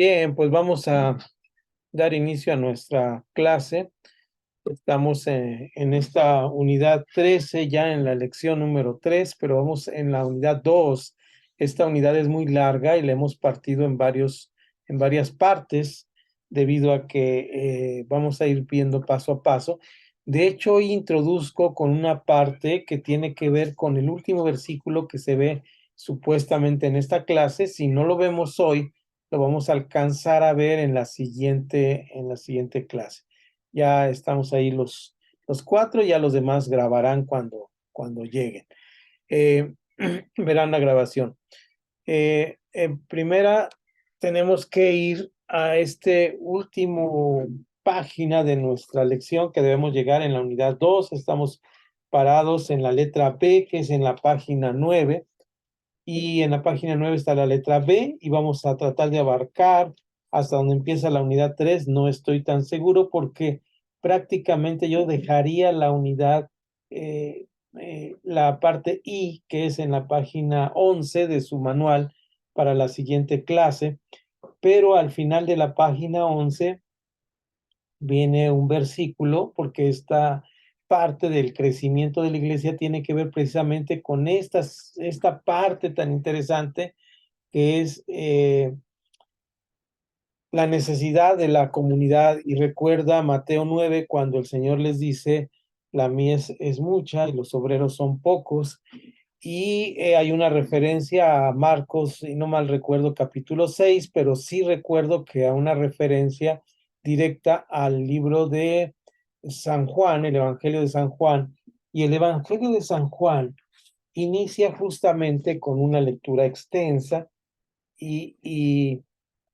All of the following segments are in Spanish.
Bien, pues vamos a dar inicio a nuestra clase. Estamos en esta unidad 13, ya en la lección número 3, pero vamos en la unidad 2. Esta unidad es muy larga y la hemos partido en varias partes debido a que vamos a ir viendo paso a paso. De hecho, hoy introduzco con una parte que tiene que ver con el último versículo que se ve supuestamente en esta clase. Si no lo vemos hoy, lo vamos a alcanzar a ver en la siguiente clase. Ya estamos ahí los cuatro, ya los demás grabarán cuando lleguen. Verán la grabación. En primera, tenemos que ir a este último página de nuestra lección que debemos llegar en la unidad 2. Estamos parados en la letra B, que es en la página 9. Y en la página 9 está la letra B y vamos a tratar de abarcar hasta donde empieza la unidad 3. No estoy tan seguro porque prácticamente yo dejaría la unidad, la parte I, que es en la página 11 de su manual para la siguiente clase, pero al final de la página 11 viene un versículo porque esta parte del crecimiento de la iglesia tiene que ver precisamente con esta parte tan interesante que es la necesidad de la comunidad. Y recuerda Mateo 9 cuando el Señor les dice, la mies es mucha y los obreros son pocos. Y hay una referencia a Marcos, y no mal recuerdo, capítulo 6, pero sí recuerdo que a una referencia directa al libro de San Juan, el Evangelio de San Juan. Y el Evangelio de San Juan inicia justamente con una lectura extensa y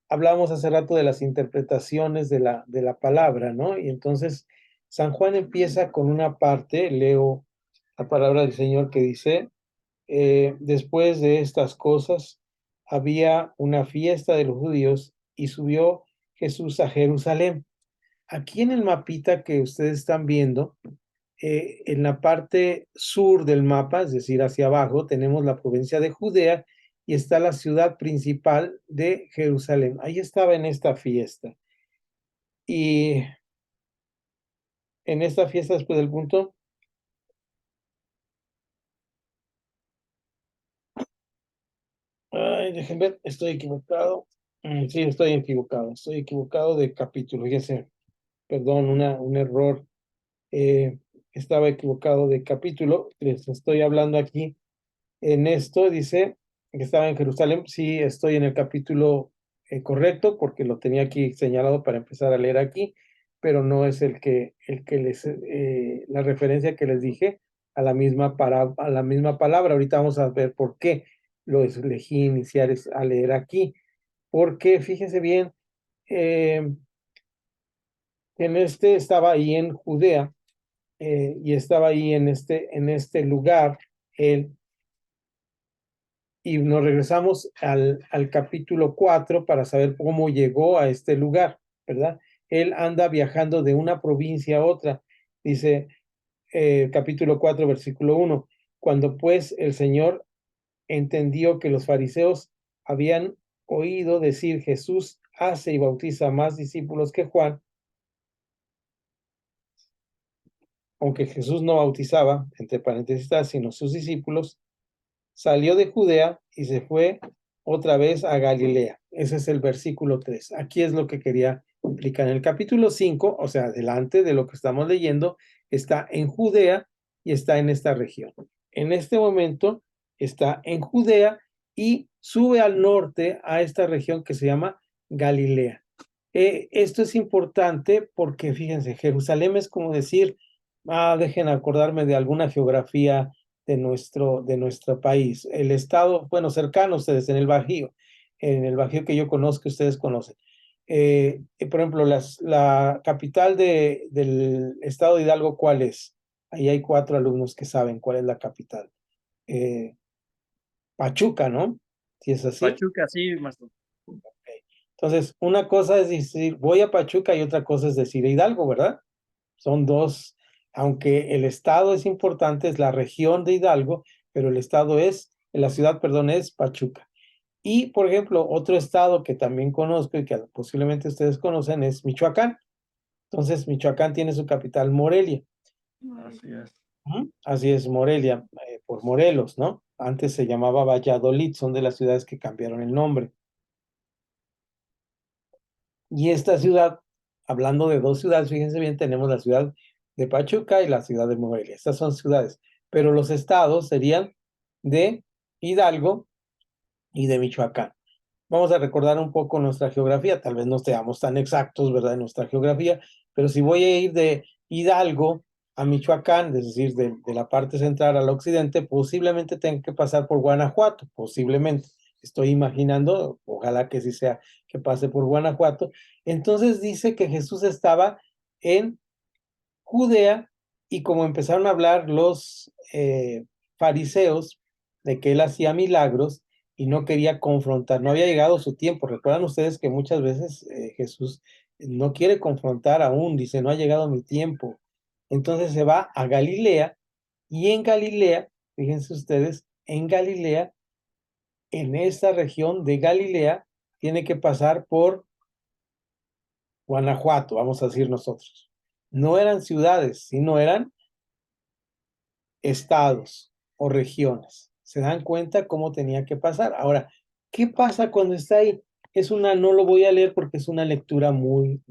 hablábamos hace rato de las interpretaciones de la palabra, ¿no? Y entonces San Juan empieza con una parte, leo la palabra del Señor que dice, después de estas cosas había una fiesta de los judíos y subió Jesús a Jerusalén. Aquí en el mapita que ustedes están viendo, en la parte sur del mapa, es decir, hacia abajo, tenemos la provincia de Judea y está la ciudad principal de Jerusalén. Ahí estaba en esta fiesta. Y en esta fiesta, después del punto, ay, déjenme ver, estoy equivocado. Sí, estoy equivocado de capítulo, ya sé, perdón, un error. Eh, Estaba equivocado de capítulo, les estoy hablando aquí. En esto dice que estaba en Jerusalén. Sí, estoy en el capítulo correcto porque lo tenía aquí señalado para empezar a leer aquí, pero no es la referencia que les dije a la a la misma palabra. Ahorita vamos a ver por qué lo elegí iniciar a leer aquí, porque fíjense bien, eh, en este estaba ahí en Judea y estaba ahí en este lugar. Él Y nos regresamos al capítulo 4 para saber cómo llegó a este lugar, ¿verdad? Él anda viajando de una provincia a otra. Dice capítulo 4, versículo 1. Cuando pues el Señor entendió que los fariseos habían oído decir, Jesús hace y bautiza más discípulos que Juan, aunque Jesús no bautizaba, entre paréntesis, sino sus discípulos, salió de Judea y se fue otra vez a Galilea. Ese es el versículo 3. Aquí es lo que quería explicar. En el capítulo 5, o sea, delante de lo que estamos leyendo, está en Judea y está en esta región. En este momento está en Judea y sube al norte a esta región que se llama Galilea. Esto es importante porque, fíjense, Jerusalén es como decir, dejen acordarme de alguna geografía de nuestro país. El estado, bueno, cercano a ustedes, en el Bajío que yo conozco, ustedes conocen. Por ejemplo, la capital del estado de Hidalgo, ¿cuál es? Ahí hay 4 alumnos que saben cuál es la capital. Eh, Pachuca, ¿no? Si es así. Pachuca, sí, maestro. Entonces, una cosa es decir, voy a Pachuca y otra cosa es decir Hidalgo, ¿verdad? Son dos, aunque el estado es importante, es la región de Hidalgo, pero la ciudad, perdón, es Pachuca. Y, por ejemplo, otro estado que también conozco y que posiblemente ustedes conocen es Michoacán. Entonces, Michoacán tiene su capital Morelia. Así es. Así es, Morelia, por Morelos, ¿no? Antes se llamaba Valladolid, son de las ciudades que cambiaron el nombre. Y esta ciudad, hablando de dos ciudades, fíjense bien, tenemos la ciudad de Pachuca y la ciudad de Morelia. Estas son ciudades, pero los estados serían de Hidalgo y de Michoacán. Vamos a recordar un poco nuestra geografía, tal vez no seamos tan exactos, ¿verdad?, en nuestra geografía, pero si voy a ir de Hidalgo a Michoacán, es decir, de la parte central al occidente, posiblemente tenga que pasar por Guanajuato, posiblemente. Estoy imaginando, ojalá que sí sea que pase por Guanajuato. Entonces dice que Jesús estaba en Judea, y como empezaron a hablar los fariseos de que él hacía milagros y no quería confrontar, no había llegado su tiempo. Recuerdan ustedes que muchas veces Jesús no quiere confrontar aún, dice, no ha llegado mi tiempo. Entonces se va a Galilea, y en Galilea, fíjense ustedes, en Galilea, en esta región de Galilea, tiene que pasar por Guanajuato, vamos a decir nosotros. No eran ciudades, sino eran estados o regiones. ¿Se dan cuenta cómo tenía que pasar? Ahora, ¿qué pasa cuando está ahí? No lo voy a leer porque es una lectura muy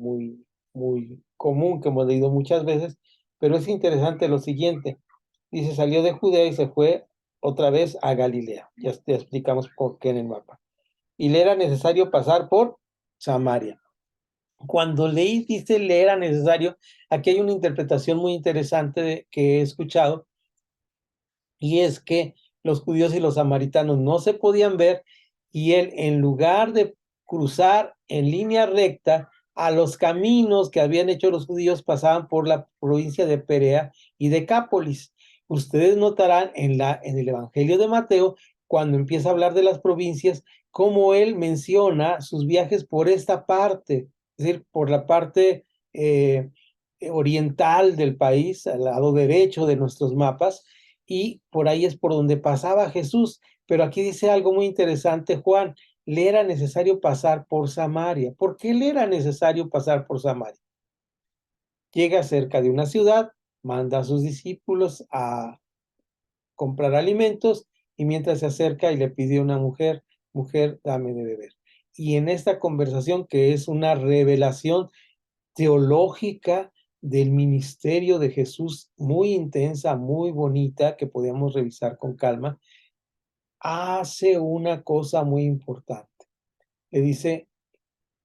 común que hemos leído muchas veces, pero es interesante lo siguiente. Dice, salió de Judea y se fue otra vez a Galilea. Ya te explicamos por qué en el mapa. Y le era necesario pasar por Samaria. Cuando leí, dice, le era necesario, aquí hay una interpretación muy interesante que he escuchado, y es que los judíos y los samaritanos no se podían ver, y él, en lugar de cruzar en línea recta a los caminos que habían hecho los judíos, pasaban por la provincia de Perea y Decápolis. Ustedes notarán en el Evangelio de Mateo, cuando empieza a hablar de las provincias, cómo él menciona sus viajes por esta parte, es decir, por la parte oriental del país, al lado derecho de nuestros mapas, y por ahí es por donde pasaba Jesús. Pero aquí dice algo muy interesante, Juan: le era necesario pasar por Samaria. ¿Por qué le era necesario pasar por Samaria? Llega cerca de una ciudad, manda a sus discípulos a comprar alimentos, y mientras se acerca y le pide a una mujer, mujer, dame de beber. Y en esta conversación, que es una revelación teológica del ministerio de Jesús, muy intensa, muy bonita, que podíamos revisar con calma, hace una cosa muy importante. Le dice,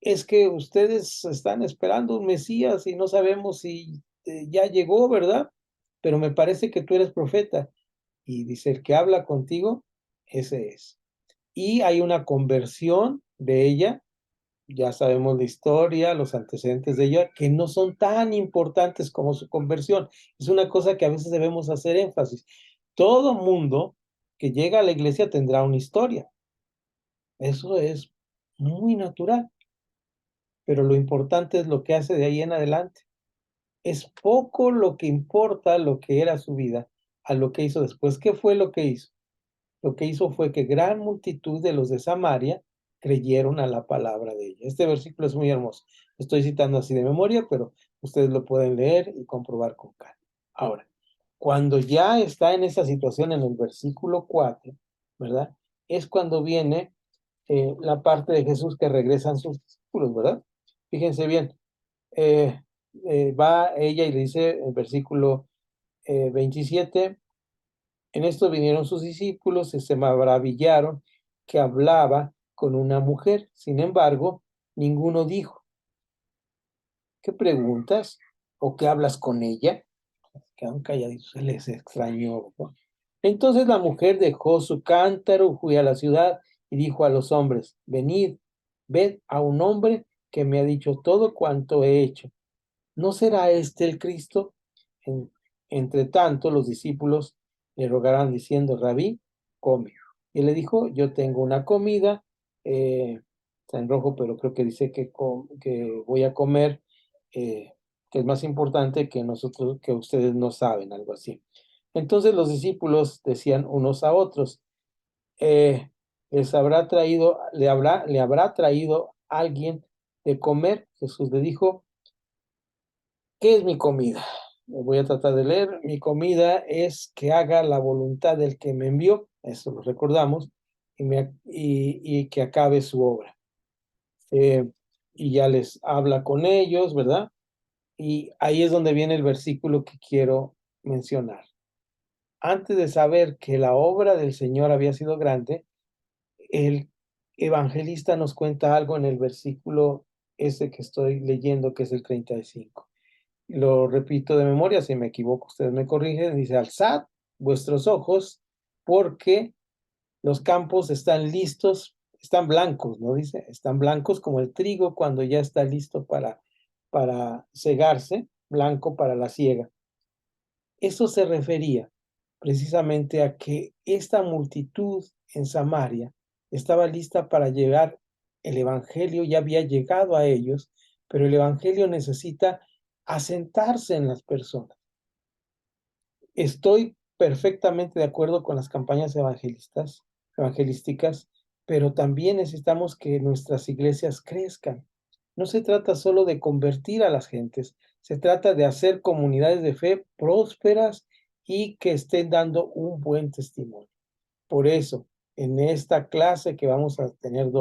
es que ustedes están esperando un Mesías y no sabemos si ya llegó, ¿verdad? Pero me parece que tú eres profeta. Y dice, el que habla contigo, ese es. Y hay una conversión de ella. Ya sabemos la historia, los antecedentes de ella, que no son tan importantes como su conversión. Es una cosa que a veces debemos hacer énfasis. Todo mundo que llega a la iglesia tendrá una historia. Eso es muy natural, pero lo importante es lo que hace de ahí en adelante. Es poco lo que importa lo que era su vida a lo que hizo después. ¿Qué fue lo que hizo? Lo que hizo fue que gran multitud de los de Samaria creyeron a la palabra de ella. Este versículo es muy hermoso. Estoy citando así de memoria, pero ustedes lo pueden leer y comprobar con calma. Ahora, cuando ya está en esa situación en el versículo 4, ¿verdad? Es cuando viene la parte de Jesús que regresan sus discípulos, ¿verdad? Fíjense bien, eh, va ella y le dice en el versículo 27, en esto vinieron sus discípulos y se maravillaron que hablaba con una mujer. Sin embargo, ninguno dijo, ¿qué preguntas? ¿O qué hablas con ella? Quedaron calladitos, se les extrañó, ¿no? Entonces la mujer dejó su cántaro, fue a la ciudad y dijo a los hombres, venid, ved a un hombre que me ha dicho todo cuanto he hecho. ¿No será este el Cristo? En- Entre tanto, los discípulos le rogarán diciendo, Rabí, come. Y él le dijo, yo tengo una comida, está en rojo, pero creo que dice que voy a comer, eh, que es más importante que nosotros, que ustedes no saben, algo así. Entonces los discípulos decían unos a otros, eh, le habrá traído alguien de comer. Jesús le dijo, ¿qué es mi comida? Voy a tratar de leer. Mi comida es que haga la voluntad del que me envió, eso lo recordamos, y que acabe su obra. Y ya les habla con ellos, ¿verdad? Y ahí es donde viene el versículo que quiero mencionar. Antes de saber que la obra del Señor había sido grande, el evangelista nos cuenta algo en el versículo ese que estoy leyendo, que es el 35. Lo repito de memoria, si me equivoco, ustedes me corrigen. Dice, alzad vuestros ojos porque los campos están listos, están blancos, ¿no? Dice, están blancos como el trigo cuando ya está listo para segarse, blanco para la siega. Eso se refería precisamente a que esta multitud en Samaria estaba lista para llegar, el evangelio ya había llegado a ellos, pero el evangelio necesita asentarse en las personas. Estoy perfectamente de acuerdo con las campañas evangelísticas, pero también necesitamos que nuestras iglesias crezcan. No se trata solo de convertir a las gentes, se trata de hacer comunidades de fe prósperas y que estén dando un buen testimonio. Por eso, en esta clase que vamos a tener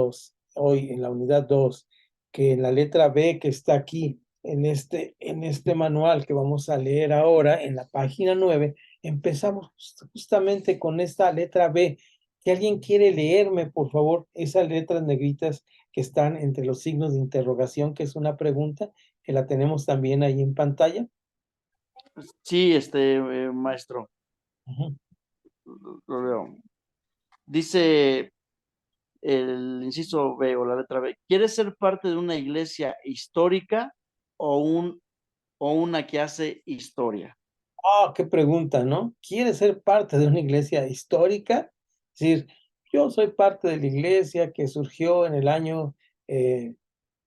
hoy en la unidad 2, que en la letra B que está aquí, en este manual que vamos a leer ahora, en la página 9, empezamos justamente con esta letra B. Si alguien quiere leerme, por favor, esas letras negritas que están entre los signos de interrogación, que es una pregunta, que la tenemos también ahí en pantalla. Sí, maestro, Ujú. lo leo. Dice el inciso B o la letra B, ¿quieres ser parte de una iglesia histórica o una que hace historia? Ah, qué pregunta, ¿no? ¿Quieres ser parte de una iglesia histórica? Es decir, yo soy parte de la iglesia que surgió en el año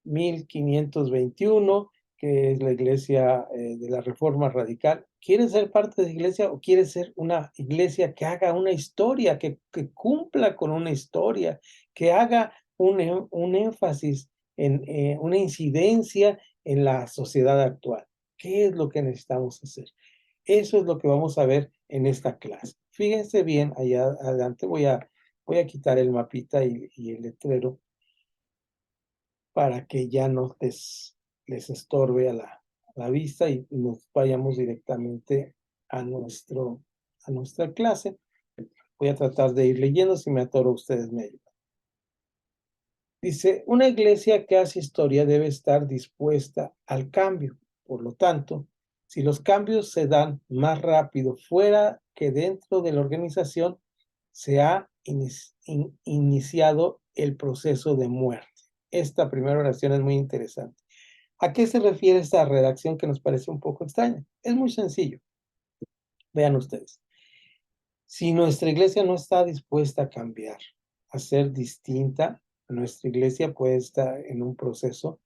1521, que es la iglesia de la Reforma Radical. ¿Quieres ser parte de la iglesia o quieres ser una iglesia que haga una historia, que cumpla con una historia, que haga un énfasis en una incidencia en la sociedad actual? ¿Qué es lo que necesitamos hacer? Eso es lo que vamos a ver en esta clase. Fíjense bien, allá adelante voy a quitar el mapita y el letrero para que ya no les estorbe a la vista y nos vayamos directamente a nuestra clase. Voy a tratar de ir leyendo, si me atoro ustedes me ayudan. Dice, una iglesia que hace historia debe estar dispuesta al cambio. Por lo tanto, si los cambios se dan más rápido fuera que dentro de la organización, se ha iniciado el proceso de muerte. Esta primera oración es muy interesante. ¿A qué se refiere esta redacción que nos parece un poco extraña? Es muy sencillo. Vean ustedes. Si nuestra iglesia no está dispuesta a cambiar, a ser distinta, nuestra iglesia puede estar en un proceso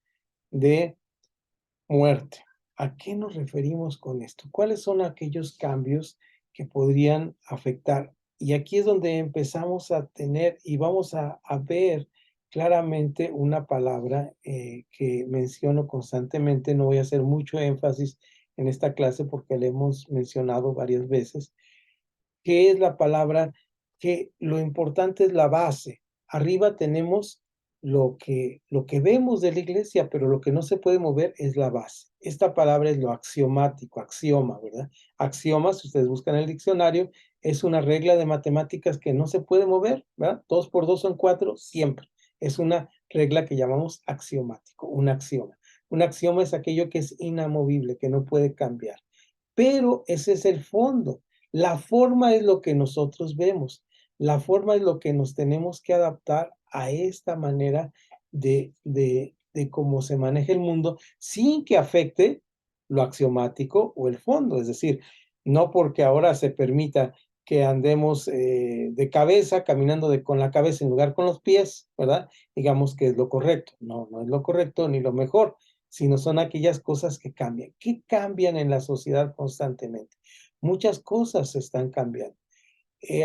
de muerte. ¿A qué nos referimos con esto? ¿Cuáles son aquellos cambios que podrían afectar? Y aquí es donde empezamos a tener y vamos a ver claramente una palabra que menciono constantemente. No voy a hacer mucho énfasis en esta clase porque la hemos mencionado varias veces, que es la palabra que lo importante es la base. Arriba tenemos lo que vemos de la iglesia, pero lo que no se puede mover es la base. Esta palabra es lo axiomático, axioma, ¿verdad? Axioma, si ustedes buscan en el diccionario, es una regla de matemáticas que no se puede mover, ¿verdad? 2 por 2 son 4, siempre. Es una regla que llamamos axiomático, un axioma. Un axioma es aquello que es inamovible, que no puede cambiar. Pero ese es el fondo. La forma es lo que nosotros vemos. La forma es lo que nos tenemos que adaptar a esta manera de cómo se maneja el mundo sin que afecte lo axiomático o el fondo. Es decir, no porque ahora se permita que andemos de cabeza, caminando con la cabeza en lugar con los pies, ¿verdad? Digamos que es lo correcto. No, no es lo correcto ni lo mejor, sino son aquellas cosas que cambian. ¿Qué cambian en la sociedad constantemente? Muchas cosas se están cambiando.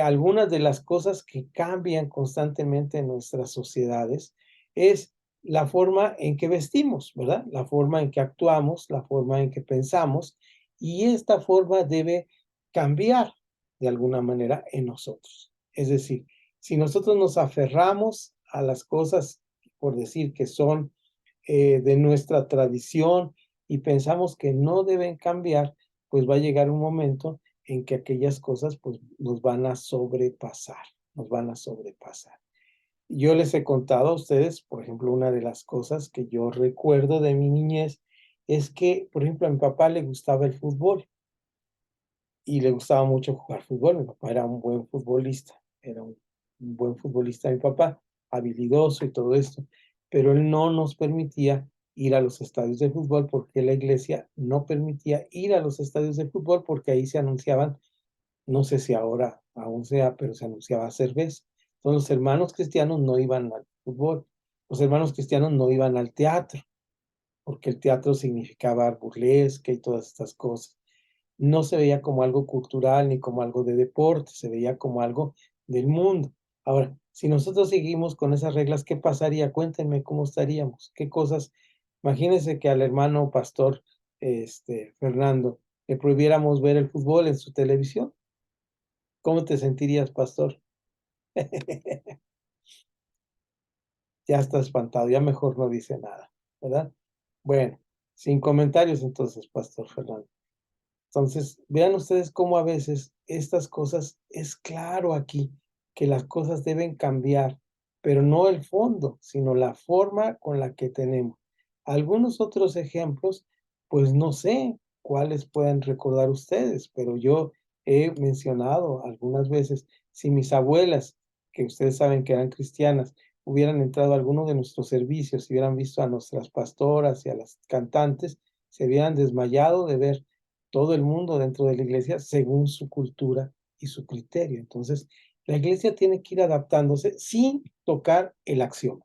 algunas de las cosas que cambian constantemente en nuestras sociedades es la forma en que vestimos, ¿verdad? La forma en que actuamos, la forma en que pensamos, y esta forma debe cambiar de alguna manera en nosotros. Es decir, si nosotros nos aferramos a las cosas, por decir que son de nuestra tradición y pensamos que no deben cambiar, pues va a llegar un momento en que aquellas cosas pues nos van a sobrepasar, nos van a sobrepasar. Yo les he contado a ustedes, por ejemplo, una de las cosas que yo recuerdo de mi niñez es que, por ejemplo, a mi papá le gustaba el fútbol y le gustaba mucho jugar fútbol. Mi papá era un buen futbolista, era un buen futbolista mi papá, habilidoso y todo esto, pero él no nos permitía ir a los estadios de fútbol porque la iglesia no permitía ir a los estadios de fútbol porque ahí se anunciaban, no sé si ahora aún sea, pero se anunciaba cerveza. Entonces los hermanos cristianos no iban al fútbol, los hermanos cristianos no iban al teatro, porque el teatro significaba burlesque y todas estas cosas. No se veía como algo cultural ni como algo de deporte, se veía como algo del mundo. Ahora, si nosotros seguimos con esas reglas, ¿qué pasaría? Cuéntenme cómo estaríamos, qué cosas. Imagínense que al hermano pastor Fernando le prohibiéramos ver el fútbol en su televisión. ¿Cómo te sentirías, pastor? Ya está espantado, ya mejor no dice nada, ¿verdad? Bueno, sin comentarios entonces, pastor Fernando. Entonces, vean ustedes cómo a veces estas cosas, es claro aquí que las cosas deben cambiar, pero no el fondo, sino la forma con la que tenemos. Algunos otros ejemplos, pues no sé cuáles pueden recordar ustedes, pero yo he mencionado algunas veces, si mis abuelas, que ustedes saben que eran cristianas, hubieran entrado a alguno de nuestros servicios, si hubieran visto a nuestras pastoras y a las cantantes, se hubieran desmayado de ver todo el mundo dentro de la iglesia según su cultura y su criterio. Entonces, la iglesia tiene que ir adaptándose sin tocar el axioma.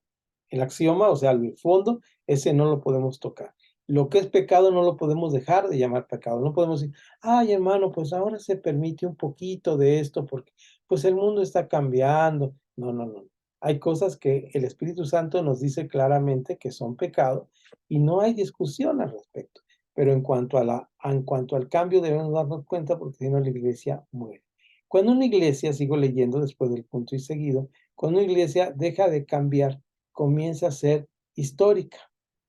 El axioma, o sea, el fondo, ese no lo podemos tocar. Lo que es pecado no lo podemos dejar de llamar pecado. No podemos decir, ay, hermano, pues ahora se permite un poquito de esto porque pues el mundo está cambiando. No, no, no. Hay cosas que el Espíritu Santo nos dice claramente que son pecado y no hay discusión al respecto. Pero en cuanto al cambio debemos darnos cuenta porque si no la iglesia muere. Cuando una iglesia, sigo leyendo después del punto y seguido, cuando una iglesia deja de cambiar, comienza a ser histórica.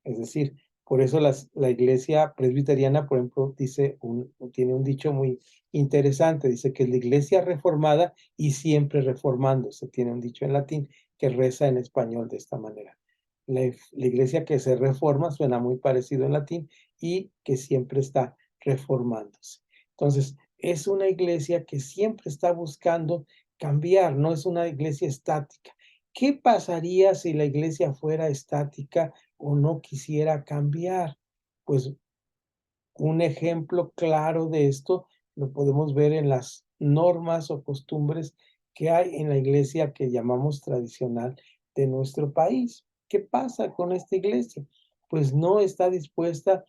Es decir, por eso la iglesia presbiteriana, por ejemplo, tiene un dicho muy interesante, dice que es la iglesia reformada y siempre reformándose. Tiene un dicho en latín que reza en español de esta manera. La iglesia que se reforma suena muy parecido en latín y que siempre está reformándose. Entonces, es una iglesia que siempre está buscando cambiar, no es una iglesia estática. ¿Qué pasaría si la iglesia fuera estática o no quisiera cambiar? Pues un ejemplo claro de esto lo podemos ver en las normas o costumbres que hay en la iglesia que llamamos tradicional de nuestro país. ¿Qué pasa con esta iglesia? Pues no está dispuesta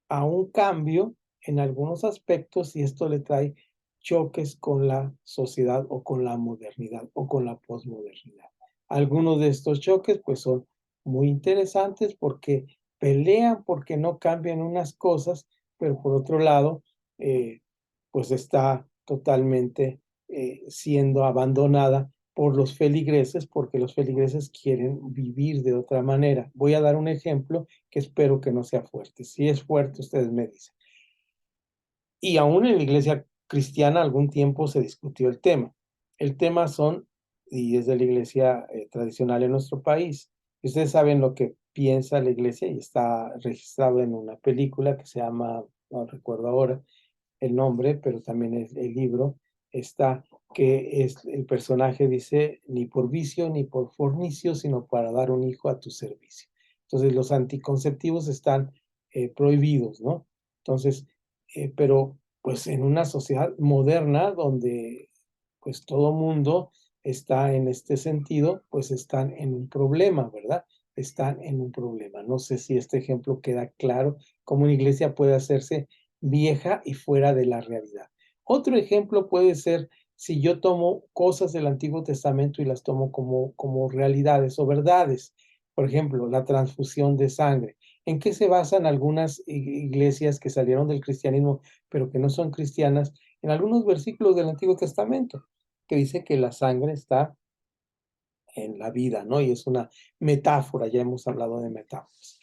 a un cambio en algunos aspectos y esto le trae choques con la sociedad o con la modernidad o con la posmodernidad. Algunos de estos choques pues son muy interesantes porque pelean porque no cambian unas cosas, pero por otro lado pues está totalmente siendo abandonada por los feligreses porque los feligreses quieren vivir de otra manera. Voy a dar un ejemplo que espero que no sea fuerte. Si es fuerte, ustedes me dicen. Y aún en la iglesia cristiana algún tiempo se discutió el tema. El tema son, y es de la iglesia tradicional en nuestro país. Ustedes saben lo que piensa la iglesia y está registrado en una película que se llama, no recuerdo ahora el nombre, pero también el libro está, que es el personaje dice, ni por vicio ni por fornicio, sino para dar un hijo a tu servicio. Entonces los anticonceptivos están prohibidos, ¿no? Entonces, pero pues en una sociedad moderna donde pues todo mundo está en este sentido, pues están en un problema, ¿verdad? Están en un problema. No sé si este ejemplo queda claro, cómo una iglesia puede hacerse vieja y fuera de la realidad. Otro ejemplo puede ser si yo tomo cosas del Antiguo Testamento y las tomo como realidades o verdades. Por ejemplo, la transfusión de sangre. ¿En qué se basan algunas iglesias que salieron del cristianismo, pero que no son cristianas? En algunos versículos del Antiguo Testamento, que dice que la sangre está en la vida, ¿no? Y es una metáfora, ya hemos hablado de metáforas.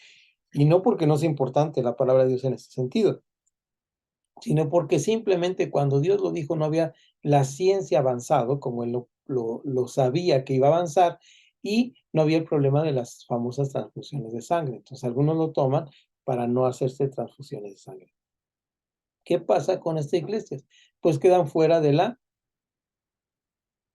Y no porque no sea importante la palabra de Dios en ese sentido, sino porque simplemente cuando Dios lo dijo no había la ciencia avanzado, como él lo sabía que iba a avanzar, y no había el problema de las famosas transfusiones de sangre. Entonces algunos lo toman para no hacerse transfusiones de sangre. ¿Qué pasa con estas iglesias? Pues quedan fuera de la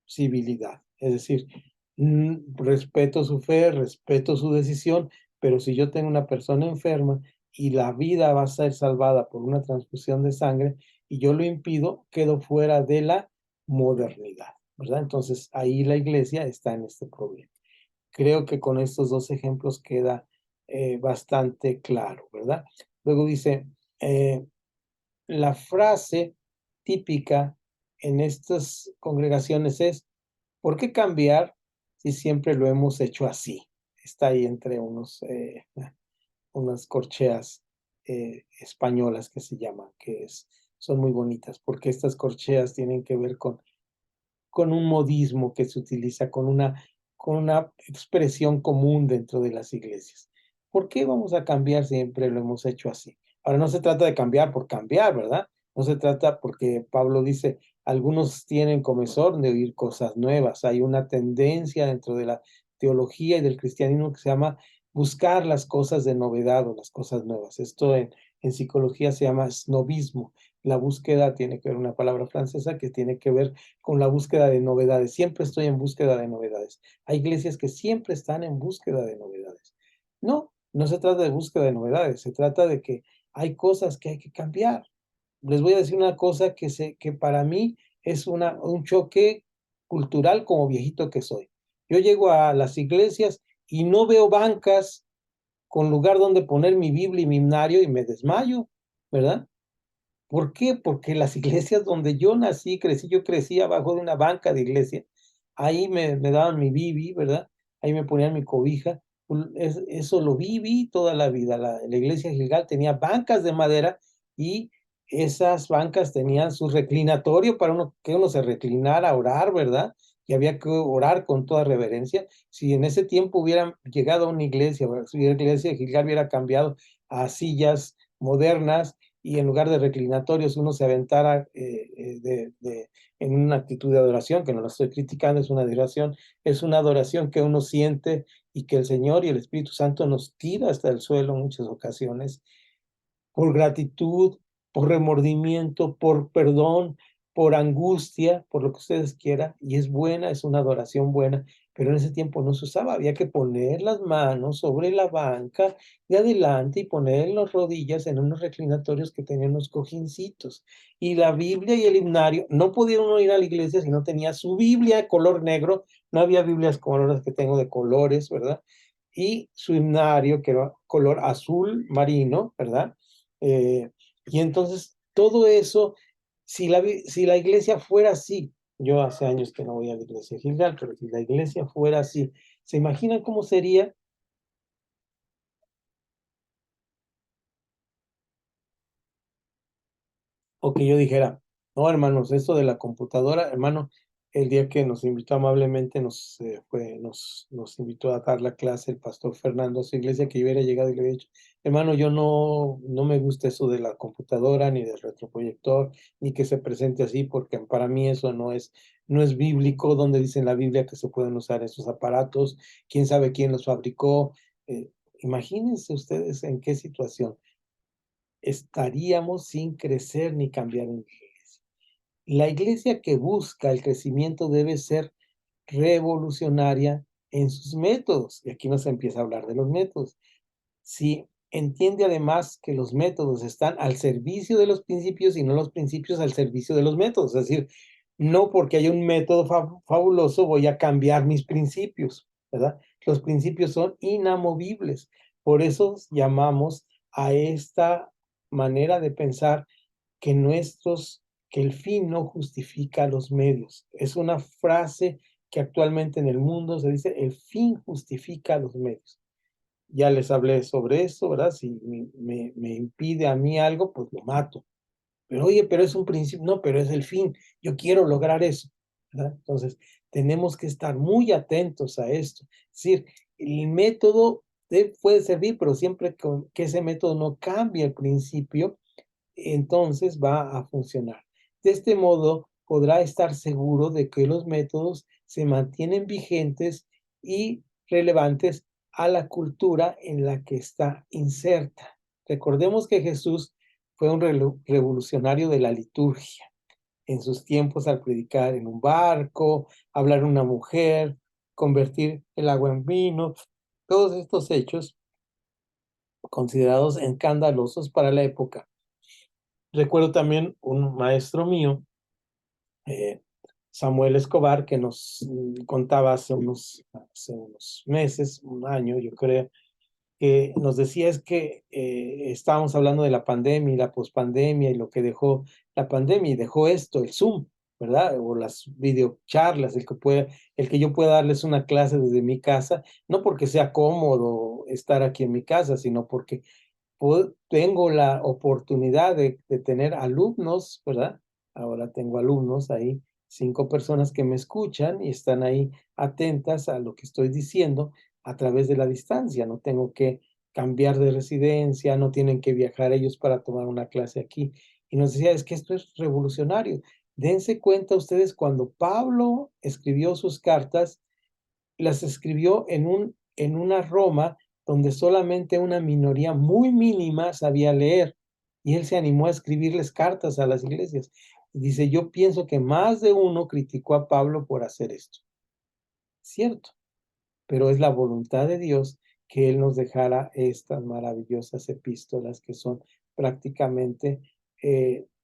civilidad. Es decir, respeto su fe, respeto su decisión, pero si yo tengo una persona enferma y la vida va a ser salvada por una transfusión de sangre y yo lo impido, quedo fuera de la modernidad, ¿verdad? Entonces ahí la iglesia está en este problema. Creo que con estos dos ejemplos queda bastante claro, ¿verdad? Luego dice, la frase típica en estas congregaciones es: ¿por qué cambiar si siempre lo hemos hecho así? Está ahí entre unas corcheas españolas que se llaman, son muy bonitas, porque estas corcheas tienen que ver con un modismo que se utiliza, con una expresión común dentro de las iglesias. ¿Por qué vamos a cambiar si siempre lo hemos hecho así? Ahora, no se trata de cambiar por cambiar, ¿verdad? No se trata porque Pablo dice, algunos tienen comezón de oír cosas nuevas. Hay una tendencia dentro de la teología y del cristianismo que se llama buscar las cosas de novedad o las cosas nuevas. Esto en psicología se llama snobismo. La búsqueda tiene que ver, una palabra francesa que tiene que ver con la búsqueda de novedades. Siempre estoy en búsqueda de novedades. Hay iglesias que siempre están en búsqueda de novedades. No, no se trata de búsqueda de novedades, se trata de que hay cosas que hay que cambiar. Les voy a decir una cosa que para mí es un choque cultural como viejito que soy. Yo llego a las iglesias y no veo bancas con lugar donde poner mi Biblia y mi himnario y me desmayo, ¿verdad? ¿Por qué? Porque las iglesias donde yo nací, crecí, yo crecí abajo de una banca de iglesia. Ahí me daban mi bibi, ¿verdad? Ahí me ponían mi cobija. Eso lo viví toda la vida. La iglesia Gilgal tenía bancas de madera y esas bancas tenían su reclinatorio para que uno se reclinara a orar, ¿verdad? Y había que orar con toda reverencia. Si en ese tiempo hubieran llegado a una iglesia, si la iglesia Gilgal hubiera cambiado a sillas modernas, y en lugar de reclinatorios uno se aventara en una actitud de adoración, que no lo estoy criticando, es una adoración que uno siente y que el Señor y el Espíritu Santo nos tira hasta el suelo en muchas ocasiones por gratitud, por remordimiento, por perdón, por angustia, por lo que ustedes quieran, y es buena, es una adoración buena, pero en ese tiempo no se usaba, había que poner las manos sobre la banca de adelante y poner las rodillas en unos reclinatorios que tenían unos cojincitos, y la Biblia y el himnario, no podía uno ir a la iglesia si no tenía su Biblia de color negro, no había Biblias como las que tengo de colores, ¿verdad? Y su himnario, que era color azul marino, ¿verdad? Eh, y entonces todo eso, si la iglesia fuera así, yo hace años que no voy a la iglesia Gilgal, pero si la iglesia fuera así, ¿se imaginan cómo sería? O que yo dijera, no, hermanos, esto de la computadora, hermano, el día que nos invitó amablemente, nos invitó a dar la clase el pastor Fernando a su iglesia, que yo hubiera llegado y le hubiera dicho, hermano, yo no me gusta eso de la computadora, ni del retroproyector, ni que se presente así, porque para mí eso no es bíblico, donde dice en la Biblia que se pueden usar esos aparatos, quién sabe quién los fabricó. Imagínense ustedes en qué situación estaríamos sin crecer ni cambiar en la iglesia. La iglesia que busca el crecimiento debe ser revolucionaria en sus métodos. Y aquí nos empieza a hablar de los métodos. Si entiende además que los métodos están al servicio de los principios y no los principios al servicio de los métodos. Es decir, no porque haya un método fabuloso voy a cambiar mis principios, ¿verdad? Los principios son inamovibles. Por eso llamamos a esta manera de pensar que nuestros que el fin no justifica los medios. Es una frase que actualmente en el mundo se dice, el fin justifica los medios. Ya les hablé sobre eso, ¿verdad? Si me impide a mí algo, pues lo mato. Pero oye, pero es un principio, no, pero es el fin. Yo quiero lograr eso, ¿verdad? Entonces, tenemos que estar muy atentos a esto. Es decir, el método puede servir, pero siempre que ese método no cambie el principio, entonces va a funcionar. De este modo, podrá estar seguro de que los métodos se mantienen vigentes y relevantes a la cultura en la que está inserta. Recordemos que Jesús fue un revolucionario de la liturgia. En sus tiempos, al predicar en un barco, hablar a una mujer, convertir el agua en vino, todos estos hechos considerados escandalosos para la época. Recuerdo también un maestro mío, Samuel Escobar, que nos contaba hace unos meses, un año, yo creo, que nos decía es que estábamos hablando de la pandemia y la pospandemia y lo que dejó la pandemia y dejó esto, el Zoom, ¿verdad? O las videocharlas, el que yo pueda darles una clase desde mi casa, no porque sea cómodo estar aquí en mi casa, sino porque tengo la oportunidad de tener alumnos, ¿verdad? Ahora tengo alumnos ahí, 5 personas que me escuchan y están ahí atentas a lo que estoy diciendo a través de la distancia. No tengo que cambiar de residencia, no tienen que viajar ellos para tomar una clase aquí. Y nos decía, es que esto es revolucionario. Dense cuenta ustedes cuando Pablo escribió sus cartas, las escribió en una Roma donde solamente una minoría muy mínima sabía leer, y él se animó a escribirles cartas a las iglesias. Dice, yo pienso que más de uno criticó a Pablo por hacer esto. Cierto, pero es la voluntad de Dios que Él nos dejara estas maravillosas epístolas que son prácticamente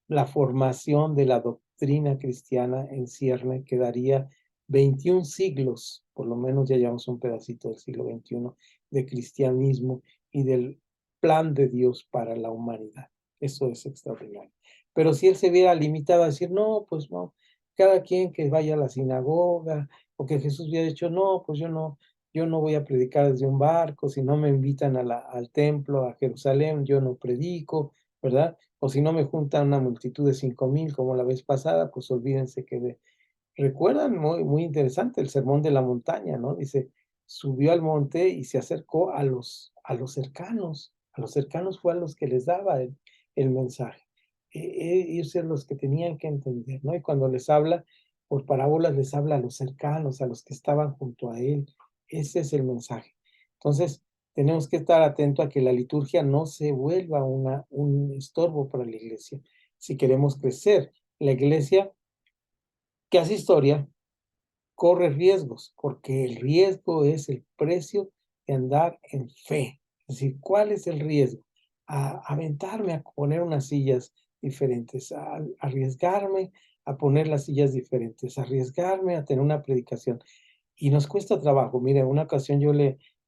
la formación de la doctrina cristiana en cierne, que daría 21 siglos, por lo menos ya llevamos un pedacito del siglo XXI, de cristianismo y del plan de Dios para la humanidad. Eso es extraordinario. Pero si Él se viera limitado a decir, no, pues no, cada quien que vaya a la sinagoga, o que Jesús hubiera dicho, no, pues yo no voy a predicar desde un barco, si no me invitan al templo, a Jerusalén, yo no predico, ¿verdad? O si no me juntan una multitud de 5,000 como la vez pasada, pues olvídense recuerdan, muy, muy interesante el sermón de la montaña, ¿no? Dice, subió al monte y se acercó a los cercanos fue a los que les daba el mensaje. Ellos eran los que tenían que entender, ¿no? Y cuando les habla, por parábolas les habla a los cercanos, a los que estaban junto a él. Ese es el mensaje. Entonces, tenemos que estar atentos a que la liturgia no se vuelva un estorbo para la iglesia. Si queremos crecer, la iglesia que hace historia corre riesgos, porque el riesgo es el precio de andar en fe. Es decir, ¿cuál es el riesgo? Aventarme a poner unas sillas diferentes, a arriesgarme a poner las sillas diferentes, arriesgarme a tener una predicación. Y nos cuesta trabajo. Mire, una ocasión yo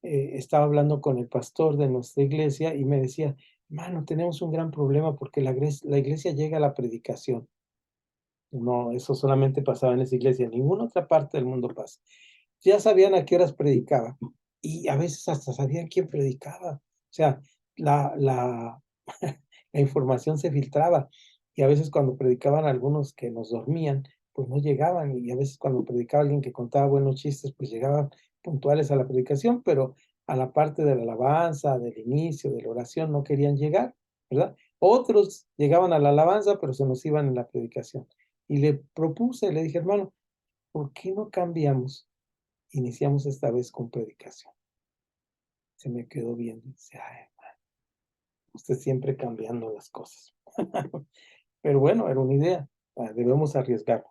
estaba hablando con el pastor de nuestra iglesia y me decía, hermano, tenemos un gran problema porque la iglesia llega a la predicación. No, eso solamente pasaba en esa iglesia, en ninguna otra parte del mundo pasa. Ya sabían a qué horas predicaba y a veces hasta sabían quién predicaba. O sea, la la información se filtraba, y a veces cuando predicaban algunos que nos dormían, pues no llegaban, y a veces cuando predicaba alguien que contaba buenos chistes, pues llegaban puntuales a la predicación, pero a la parte de la alabanza, del inicio, de la oración, no querían llegar, ¿verdad? Otros llegaban a la alabanza, pero se nos iban en la predicación. Y le dije: "Hermano, ¿por qué no cambiamos? Iniciamos esta vez con predicación". Se me quedó viendo y dice: "Ay, usted siempre cambiando las cosas". Pero bueno, era una idea, debemos arriesgar.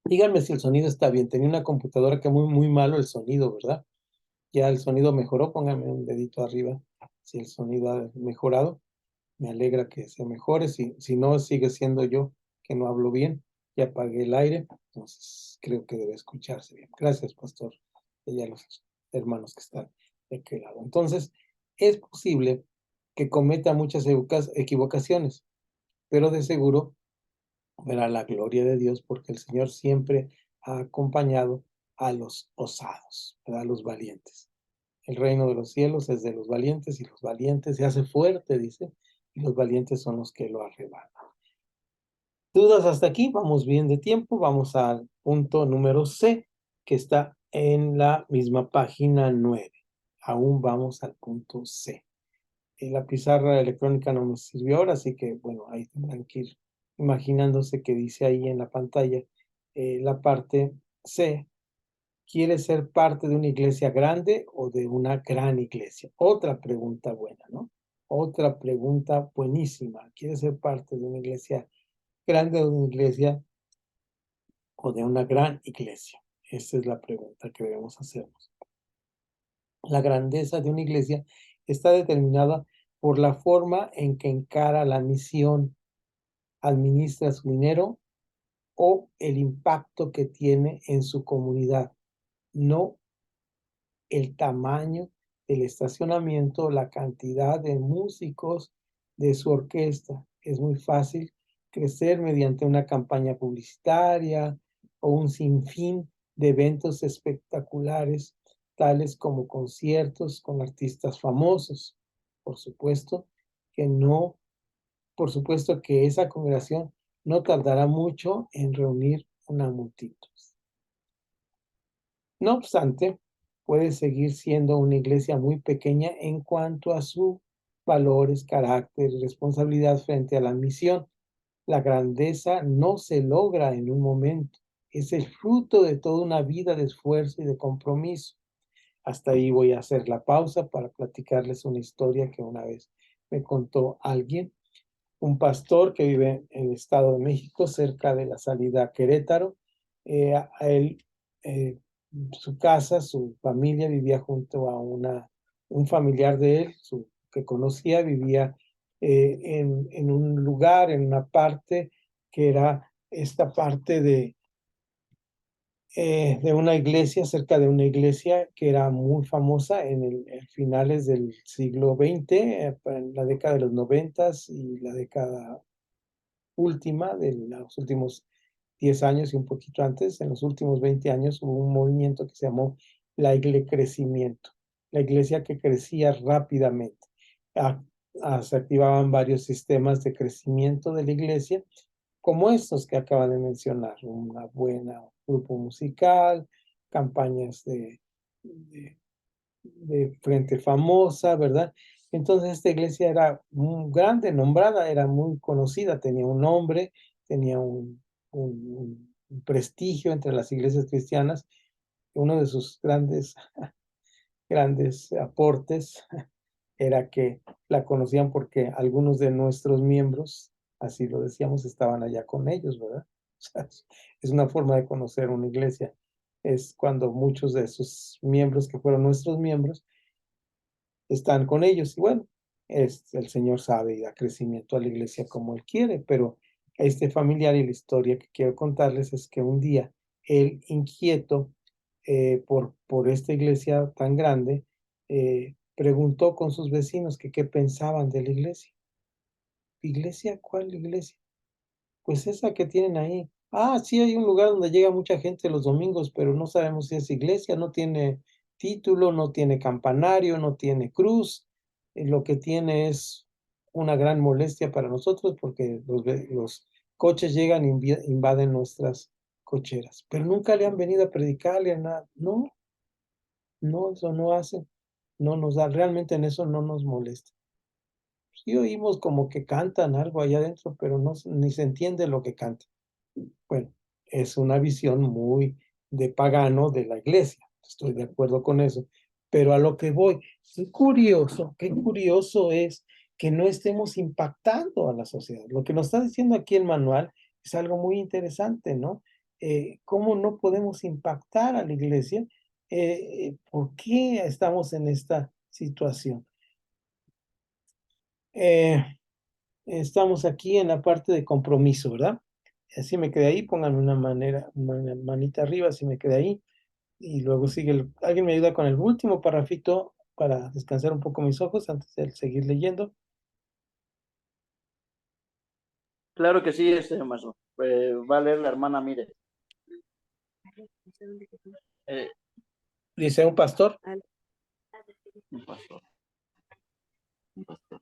Díganme si el sonido está bien. Tenía una computadora que muy, muy malo el sonido, ¿verdad? Ya el sonido mejoró, póngame un dedito arriba si el sonido ha mejorado. Me alegra que se mejore, si no, sigue siendo yo que no hablo bien. Ya apagué el aire, entonces creo que debe escucharse bien. Gracias, pastor, y a los hermanos que están de aquel lado. Entonces, es posible que cometa muchas equivocaciones, pero de seguro verá la gloria de Dios porque el Señor siempre ha acompañado a los osados, ¿verdad? A los valientes. El reino de los cielos es de los valientes y los valientes se hace fuerte, dice, y los valientes son los que lo arrebatan. ¿Dudas hasta aquí? Vamos bien de tiempo. Vamos al punto número C, que está en la misma página 9. Aún vamos al punto C. La pizarra electrónica no me sirvió ahora, así que bueno, ahí tendrán que ir imaginándose que dice ahí en la pantalla la parte C. ¿Quiere ser parte de una iglesia grande o de una gran iglesia? Otra pregunta buena, ¿no? Otra pregunta buenísima. ¿Quiere ser parte de una iglesia grande o de una iglesia o de una gran iglesia? Esa es la pregunta que debemos hacernos. La grandeza de una iglesia está determinada por la forma en que encara la misión, administra su dinero o el impacto que tiene en su comunidad, no el tamaño del estacionamiento, la cantidad de músicos de su orquesta. Es muy fácil crecer mediante una campaña publicitaria o un sinfín de eventos espectaculares, tales como conciertos con artistas famosos. Por supuesto que no, por supuesto que esa congregación no tardará mucho en reunir una multitud. No obstante, puede seguir siendo una iglesia muy pequeña en cuanto a sus valores, carácter y responsabilidad frente a la misión. La grandeza no se logra en un momento, es el fruto de toda una vida de esfuerzo y de compromiso. Hasta ahí voy a hacer la pausa para platicarles una historia que una vez me contó alguien, un pastor que vive en el Estado de México, cerca de la salida a Querétaro. A él, su casa, su familia vivía junto a un familiar de él, que conocía, vivía en un lugar, en una parte que era esta parte de una iglesia, cerca de una iglesia que era muy famosa en finales del siglo XX, en la década de los 90 y la década última, de los últimos 10 años y un poquito antes. En los últimos 20 años hubo un movimiento que se llamó la crecimiento, la iglesia que crecía rápidamente. Ah, se activaban varios sistemas de crecimiento de la iglesia, como estos que acaba de mencionar, una buena grupo musical, campañas de frente famosa, ¿verdad? Entonces esta iglesia era muy grande, nombrada, era muy conocida, tenía un nombre, tenía un prestigio entre las iglesias cristianas. Uno de sus grandes aportes era que la conocían porque algunos de nuestros miembros, así lo decíamos, estaban allá con ellos, ¿verdad? O sea, es una forma de conocer una iglesia. Es cuando muchos de sus miembros, que fueron nuestros miembros, están con ellos. Y bueno, el Señor sabe y da crecimiento a la iglesia como Él quiere, pero este familiar y la historia que quiero contarles es que un día él, inquieto por esta iglesia tan grande, preguntó con sus vecinos que qué pensaban de la iglesia. ¿Iglesia? ¿Cuál iglesia? Pues esa que tienen ahí. Ah, sí, hay un lugar donde llega mucha gente los domingos, pero no sabemos si es iglesia, no tiene título, no tiene campanario, no tiene cruz. Lo que tiene es una gran molestia para nosotros porque los coches llegan e invaden nuestras cocheras, pero nunca le han venido a predicarle a nada. No, no, eso no hacen, no nos da, realmente en eso no nos molesta. Sí oímos como que cantan algo allá adentro, pero no, ni se entiende lo que cantan. Bueno, es una visión muy de pagano de la iglesia, estoy de acuerdo con eso, pero a lo que voy, qué curioso es que no estemos impactando a la sociedad. Lo que nos está diciendo aquí el manual es algo muy interesante, ¿no? ¿Cómo no podemos impactar a la iglesia? ¿Por qué estamos en esta situación? Eh, Estamos aquí en la parte de compromiso, ¿verdad? Así me quedé ahí, pónganme una manita arriba, así me quedé ahí. Y luego sigue, alguien me ayuda con el último parrafito para descansar un poco mis ojos antes de seguir leyendo. Claro que sí, maestro. Va a leer la hermana, mire. Eh, Dice un pastor. un pastor, un pastor.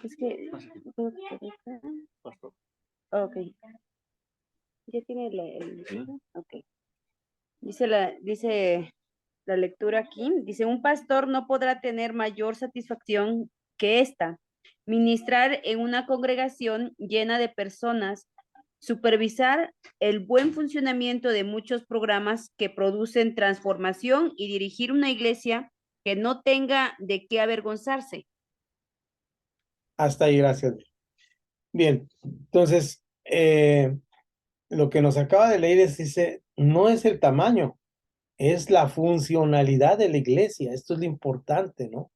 Es que... Pastor. Ok. ¿Ya tiene Sí. Ok. Dice la lectura aquí. Dice, un pastor no podrá tener mayor satisfacción que esta. Ministrar en una congregación llena de personas, supervisar el buen funcionamiento de muchos programas que producen transformación y dirigir una iglesia que no tenga de qué avergonzarse. Hasta ahí, gracias. Bien, entonces, lo que nos acaba de leer dice, no es el tamaño, es la funcionalidad de la iglesia. Esto es lo importante, ¿no?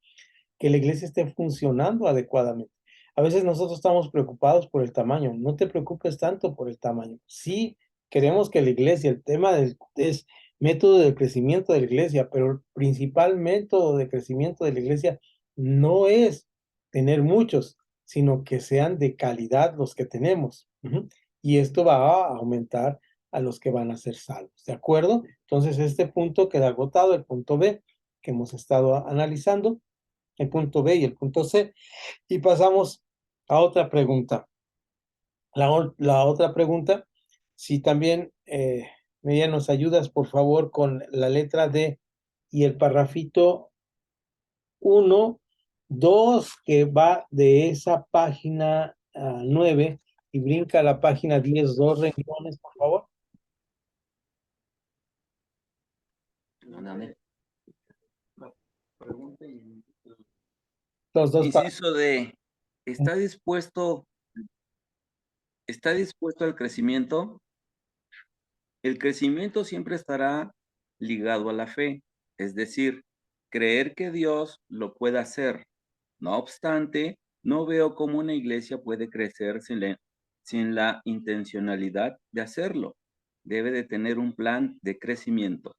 Que la iglesia esté funcionando adecuadamente. A veces nosotros estamos preocupados por el tamaño. No te preocupes tanto por el tamaño. Sí, queremos que la iglesia, el tema es método de crecimiento de la iglesia, pero el principal método de crecimiento de la iglesia no es tener muchos, sino que sean de calidad los que tenemos. Y esto va a aumentar a los que van a ser salvos. ¿De acuerdo? Entonces, este punto queda agotado, el punto B que hemos estado analizando, el punto B y el punto C, y pasamos a otra pregunta. La otra pregunta, si también Media nos ayudas, por favor, con la letra D y el parrafito 1, 2, que va de esa página 9 y brinca a la página 10, 2 renglones, por favor. ¿Dónde? Pregunta y... Los dos Inciso D. ¿Está dispuesto al crecimiento? El crecimiento siempre estará ligado a la fe, es decir, creer que Dios lo puede hacer. No obstante, no veo cómo una iglesia puede crecer sin la intencionalidad de hacerlo. Debe de tener un plan de crecimiento.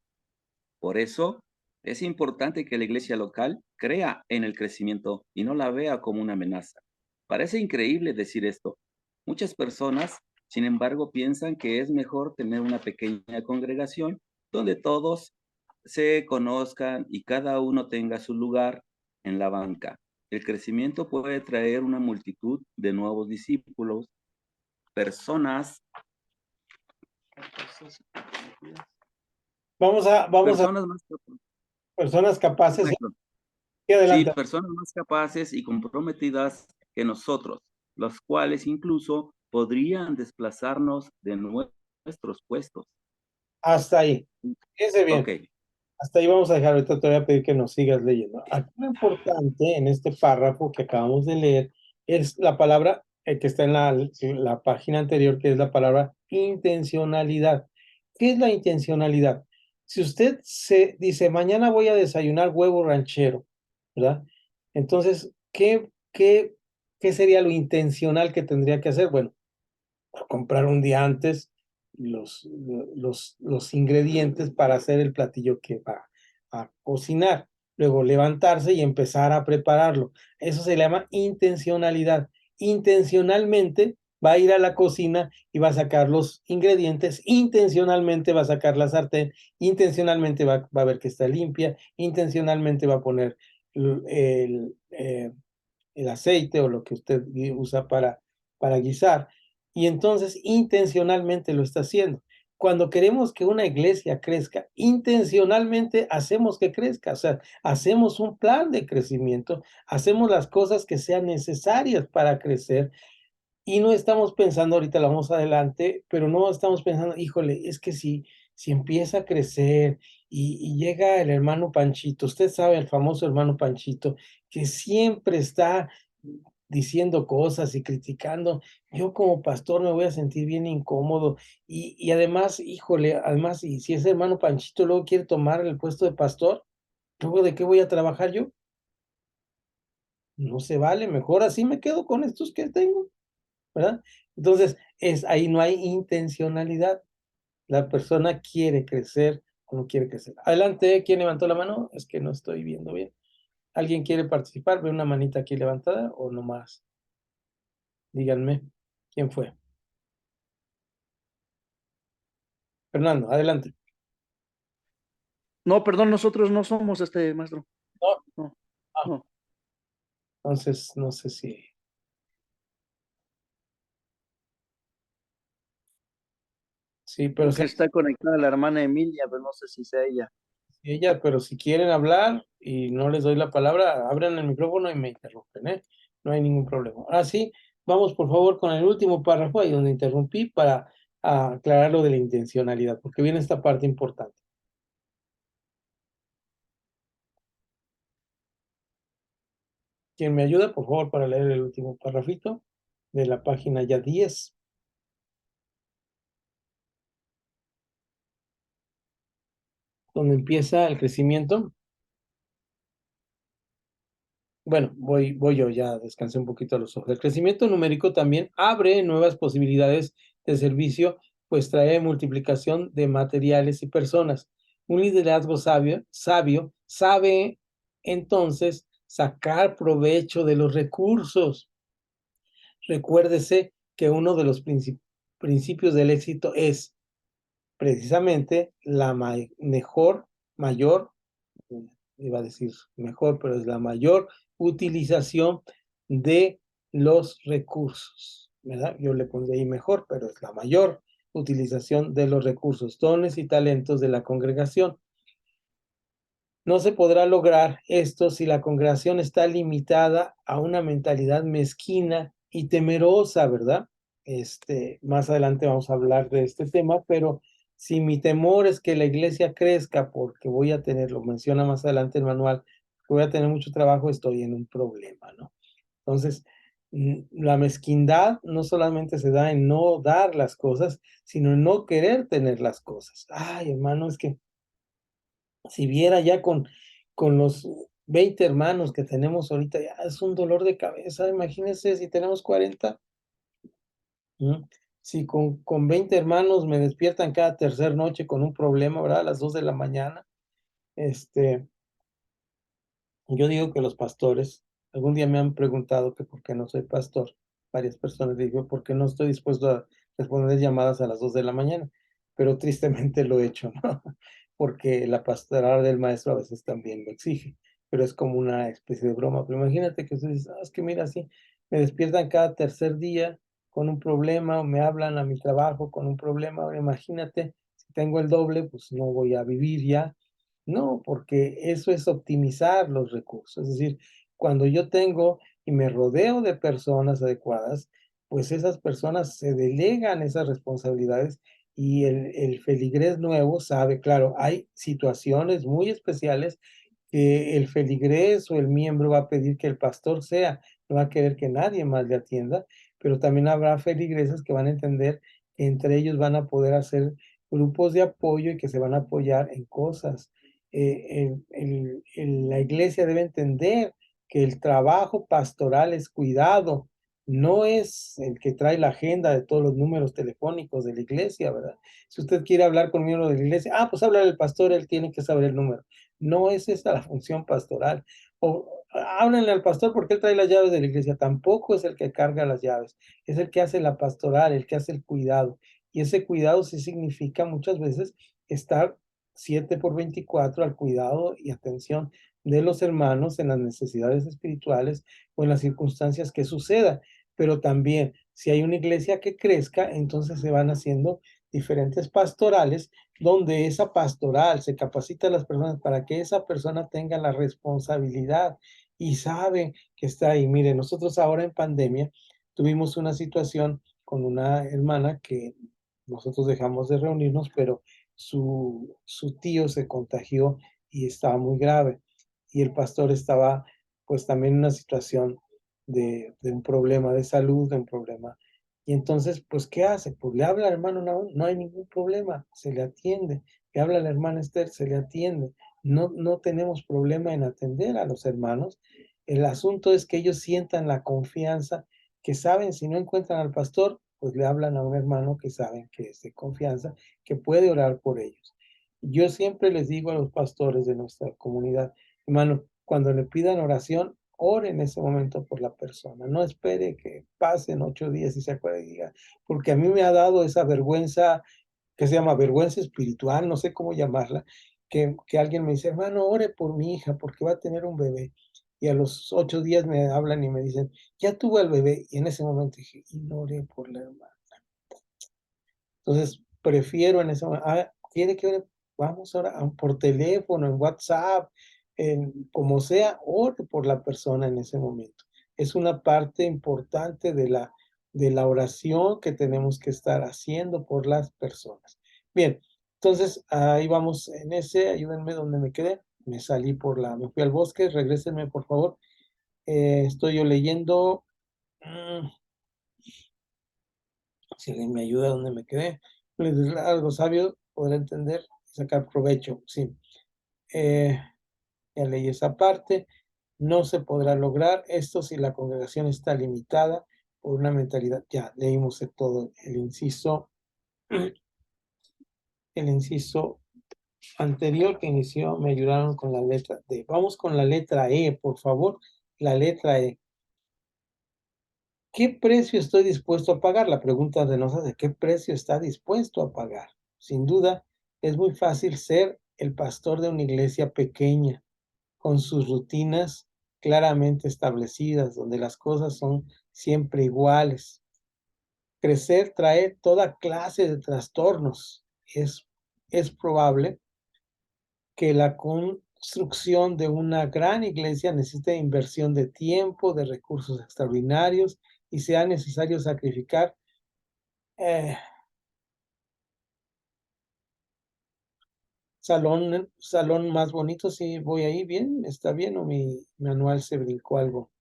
Por eso, es importante que la iglesia local crea en el crecimiento y no la vea como una amenaza. Parece increíble decir esto. Muchas personas, sin embargo, piensan que es mejor tener una pequeña congregación donde todos se conozcan y cada uno tenga su lugar en la banca. El crecimiento puede traer una multitud de nuevos discípulos, personas, Vamos a personas más personas capaces. correcto. Y Sí, adelante. personas más capaces y comprometidas que nosotros, los cuales incluso podrían desplazarnos de nuestros puestos. Hasta ahí. Fíjense bien. Ok, Hasta ahí vamos a dejar. Ahorita te voy a pedir que nos sigas leyendo. Aquí lo importante en este párrafo que acabamos de leer es la palabra que está en la página anterior, que es la palabra intencionalidad. ¿Qué es la intencionalidad? Si usted se dice, mañana voy a desayunar huevo ranchero, ¿verdad? Entonces, ¿qué sería lo intencional que tendría que hacer? Bueno, comprar un día antes los ingredientes para hacer el platillo que va a cocinar. Luego levantarse y empezar a prepararlo. Eso se llama intencionalidad. Intencionalmente va a ir a la cocina y va a sacar los ingredientes, intencionalmente va a sacar la sartén, intencionalmente va a ver que está limpia, intencionalmente va a poner el aceite o lo que usted usa para guisar. Y entonces intencionalmente lo está haciendo. Cuando queremos que una iglesia crezca, intencionalmente hacemos que crezca, o sea, hacemos un plan de crecimiento, hacemos las cosas que sean necesarias para crecer y no estamos pensando, ahorita la vamos adelante, pero no estamos pensando, híjole, es que si empieza a crecer y llega el hermano Panchito, usted sabe, el famoso hermano Panchito, que siempre está diciendo cosas y criticando, yo como pastor me voy a sentir bien incómodo y además, híjole, además, y si ese hermano Panchito luego quiere tomar el puesto de pastor, luego de qué voy a trabajar yo, no se vale, mejor así me quedo con estos que tengo, ¿verdad? Entonces, ahí no hay intencionalidad. La persona quiere crecer o no quiere crecer. Adelante, ¿quién levantó la mano? Es que no estoy viendo bien. ¿Alguien quiere participar? ¿Ve una manita aquí levantada o no más? Díganme, ¿quién fue? Fernando, adelante. No, perdón, nosotros no somos maestro. No. No, Ah, no. entonces, no sé si... Sí, pero Creo que está conectada la hermana Emilia, pero no sé si sea ella. pero si quieren hablar y no les doy la palabra, abran el micrófono y me interrumpen, ¿eh? No hay ningún problema. Ahora sí, vamos por favor con el último párrafo ahí donde interrumpí para aclarar lo de la intencionalidad, porque viene esta parte importante. ¿Quién me ayuda, por favor, para leer el último párrafito de la página ya 10? Donde empieza el crecimiento. Bueno, voy yo, ya descansé un poquito los ojos. El crecimiento numérico también abre nuevas posibilidades de servicio, pues trae multiplicación de materiales y personas. Un liderazgo sabio sabe entonces sacar provecho de los recursos. Recuérdese que uno de los principios del éxito es precisamente la mayor, iba a decir mejor, pero es la mayor utilización de los recursos, ¿verdad? Yo le pondré ahí mejor, pero es la mayor utilización de los recursos, dones y talentos de la congregación. No se podrá lograr esto si la congregación está limitada a una mentalidad mezquina y temerosa, ¿verdad? Más adelante vamos a hablar de este tema, pero si mi temor es que la iglesia crezca porque voy a tener, lo menciona más adelante el manual, que voy a tener mucho trabajo, estoy en un problema, ¿no? Entonces, la mezquindad no solamente se da en no dar las cosas, sino en no querer tener las cosas. Ay, hermano, es que si viera ya con los 20 hermanos que tenemos ahorita, ya es un dolor de cabeza. Imagínense si tenemos 40. Si con 20 hermanos me despiertan cada tercer noche con un problema, ¿verdad? A las 2 de la mañana. Yo digo que los pastores, algún día me han preguntado que por qué no soy pastor. Varias personas digo, porque no estoy dispuesto a responder llamadas a las 2 de la mañana, pero tristemente lo he hecho, ¿no? Porque la pastoral del maestro a veces también lo exige, pero es como una especie de broma. Pero imagínate que ustedes dicen, es que mira, sí, me despiertan cada tercer día con un problema o me hablan a mi trabajo con un problema. Ahora imagínate, si tengo el doble, pues no voy a vivir ya. No, porque eso es optimizar los recursos. Es decir, cuando yo tengo y me rodeo de personas adecuadas, pues esas personas se delegan esas responsabilidades y el feligrés nuevo sabe, claro, hay situaciones muy especiales que el feligrés o el miembro va a pedir que el pastor sea, no va a querer que nadie más le atienda, pero también habrá feligreses que van a entender que entre ellos van a poder hacer grupos de apoyo y que se van a apoyar en cosas. La iglesia debe entender que el trabajo pastoral es cuidado, no es el que trae la agenda de todos los números telefónicos de la iglesia, ¿verdad? Si usted quiere hablar con un miembro de la iglesia, pues habla el pastor, él tiene que saber el número. No es esa la función pastoral. O háblenle al pastor porque él trae las llaves de la iglesia, tampoco es el que carga las llaves, es el que hace la pastoral, el que hace el cuidado. Y ese cuidado sí significa muchas veces estar 7 por 24 al cuidado y atención de los hermanos en las necesidades espirituales o en las circunstancias que suceda. Pero también, si hay una iglesia que crezca, entonces se van haciendo diferentes pastorales donde esa pastoral se capacita a las personas para que esa persona tenga la responsabilidad y sabe que está ahí. Mire, nosotros ahora en pandemia tuvimos una situación con una hermana que nosotros dejamos de reunirnos, pero su tío se contagió y estaba muy grave. Y el pastor estaba pues también en una situación de un problema de salud, de un problema. Y entonces, pues, ¿qué hace? Pues le habla al hermano Naúm, no hay ningún problema, se le atiende. Le habla a la hermana Esther, se le atiende. No tenemos problema en atender a los hermanos. El asunto es que ellos sientan la confianza, que saben, si no encuentran al pastor, pues le hablan a un hermano que saben que es de confianza, que puede orar por ellos. Yo siempre les digo a los pastores de nuestra comunidad, hermano, cuando le pidan oración, ore en ese momento por la persona. No espere que pasen 8 días y se acuerde y diga, porque a mí me ha dado esa vergüenza que se llama vergüenza espiritual, no sé cómo llamarla, que alguien me dice, hermano, ore por mi hija porque va a tener un bebé. Y a los 8 días me hablan y me dicen, ya tuvo el bebé. Y en ese momento dije, y no oré por la hermana. Entonces, prefiero en ese momento, quiere que ore, vamos ahora por teléfono, en WhatsApp, en como sea, ore por la persona en ese momento. Es una parte importante de la oración que tenemos que estar haciendo por las personas. Bien, entonces ahí vamos en ese, ayúdenme donde me quedé. Me fui al bosque, regrésenme por favor. Estoy yo leyendo, mm, si alguien me ayuda donde me quedé. Algo sabio podrá entender y sacar provecho, sí. Ya leí esa parte. No se podrá lograr esto si la congregación está limitada por una mentalidad. Ya leímos todo el inciso anterior que inició, me ayudaron con la letra D. Vamos con la letra E, por favor. La letra E. ¿Qué precio estoy dispuesto a pagar? La pregunta de nosotros es, ¿qué precio está dispuesto a pagar? Sin duda, es muy fácil ser el pastor de una iglesia pequeña, con sus rutinas claramente establecidas, donde las cosas son siempre iguales. Crecer trae toda clase de trastornos. Es probable que la construcción de una gran iglesia necesite inversión de tiempo, de recursos extraordinarios y sea necesario sacrificar eh, salón más bonito. Si voy ahí bien, está bien o mi manual se brincó algo.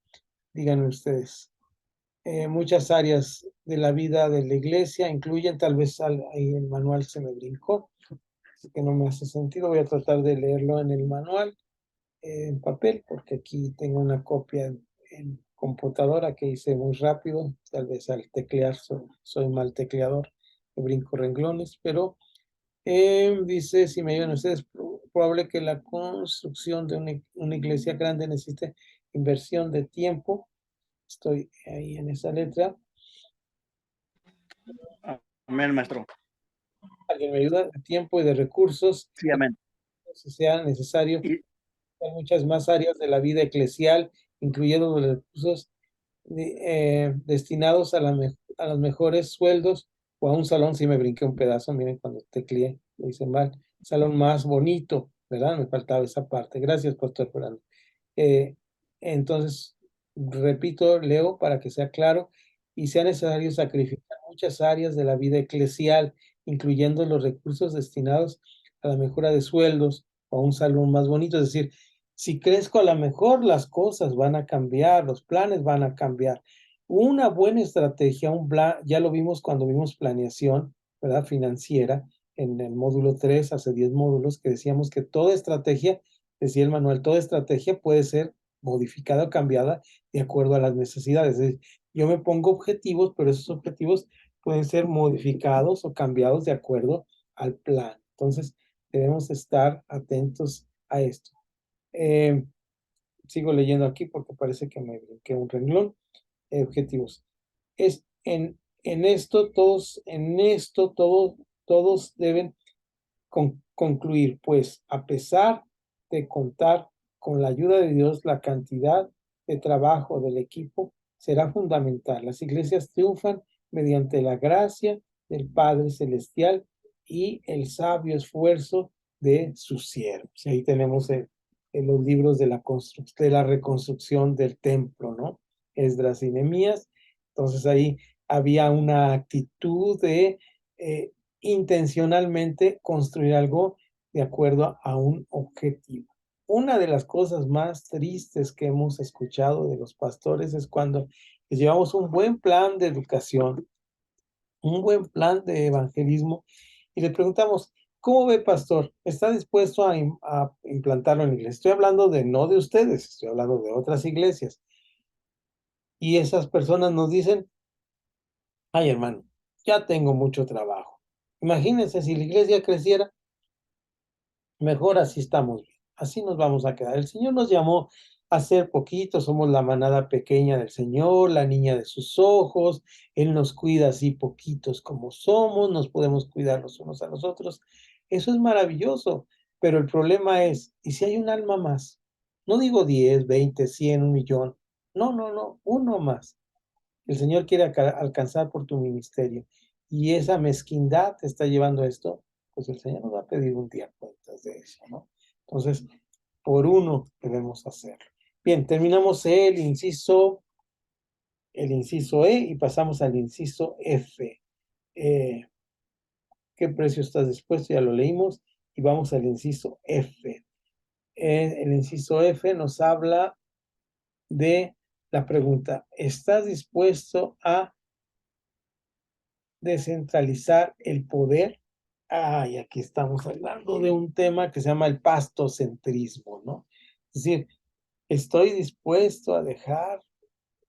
Díganme ustedes. Muchas áreas de la vida de la iglesia incluyen, tal vez ahí el manual se me brincó, así que no me hace sentido. Voy a tratar de leerlo en el manual, en papel, porque aquí tengo una copia en computadora que hice muy rápido. Tal vez al teclear soy mal tecleador, me brinco renglones, pero dice, si me ayudan ustedes, probable que la construcción de una iglesia grande necesite inversión de tiempo. Estoy ahí en esa letra. Amén, maestro. Alguien me ayuda de tiempo y de recursos, Sí, amén. si sea necesario. Y Hay muchas más áreas de la vida eclesial, incluyendo los recursos destinados a los mejores sueldos o a un salón. Si me brinqué un pedazo, miren cuando tecleé, lo hice mal. Salón más bonito, ¿verdad? Me faltaba esa parte. Gracias, Pastor Fernando. Entonces, repito, leo para que sea claro, y sea necesario sacrificar muchas áreas de la vida eclesial, incluyendo los recursos destinados a la mejora de sueldos o a un salón más bonito. Es decir, si crezco, a lo mejor las cosas van a cambiar, los planes van a cambiar. Una buena estrategia, un plan, ya lo vimos cuando vimos planeación, ¿verdad? Financiera, en el módulo 3, hace 10 módulos, que decíamos que toda estrategia, decía el manual, toda estrategia puede ser modificada o cambiada de acuerdo a las necesidades. Es decir, yo me pongo objetivos, pero esos objetivos pueden ser modificados o cambiados de acuerdo al plan. Entonces, debemos estar atentos a esto. Sigo leyendo aquí porque parece que me brinqué un renglón. Objetivos. Es en esto, todos deben concluir, pues a pesar de contar con la ayuda de Dios, la cantidad de trabajo del equipo será fundamental. Las iglesias triunfan mediante la gracia del Padre Celestial y el sabio esfuerzo de sus siervos. Ahí tenemos en los libros de la reconstrucción del templo, ¿no? Esdras y Nehemías. Entonces ahí había una actitud de intencionalmente construir algo de acuerdo a un objetivo. Una de las cosas más tristes que hemos escuchado de los pastores es cuando les llevamos un buen plan de educación, un buen plan de evangelismo y le preguntamos, ¿cómo ve, pastor? ¿Está dispuesto a implantarlo en la iglesia? Estoy hablando no de ustedes, estoy hablando de otras iglesias. Y esas personas nos dicen, ay, hermano, ya tengo mucho trabajo. Imagínense si la iglesia creciera, mejor así estamos bien, así nos vamos a quedar. El Señor nos llamó a ser poquitos, somos la manada pequeña del Señor, la niña de sus ojos, Él nos cuida así poquitos como somos, nos podemos cuidar los unos a los otros. Eso es maravilloso, pero el problema es, ¿y si hay un alma más? No digo 10, 20, 100, 1 millón, no, no, no, uno más. El Señor quiere alcanzar por tu ministerio y esa mezquindad te está llevando a esto, pues el Señor nos va a pedir un día cuentas de eso, ¿no? Entonces, por uno debemos hacerlo. Bien, terminamos el inciso E y pasamos al inciso F. ¿Qué precio estás dispuesto? Ya lo leímos y vamos al inciso F. El inciso F nos habla de la pregunta, ¿estás dispuesto a descentralizar el poder? Y aquí estamos hablando de un tema que se llama el pastocentrismo, ¿no? Es decir, estoy dispuesto a dejar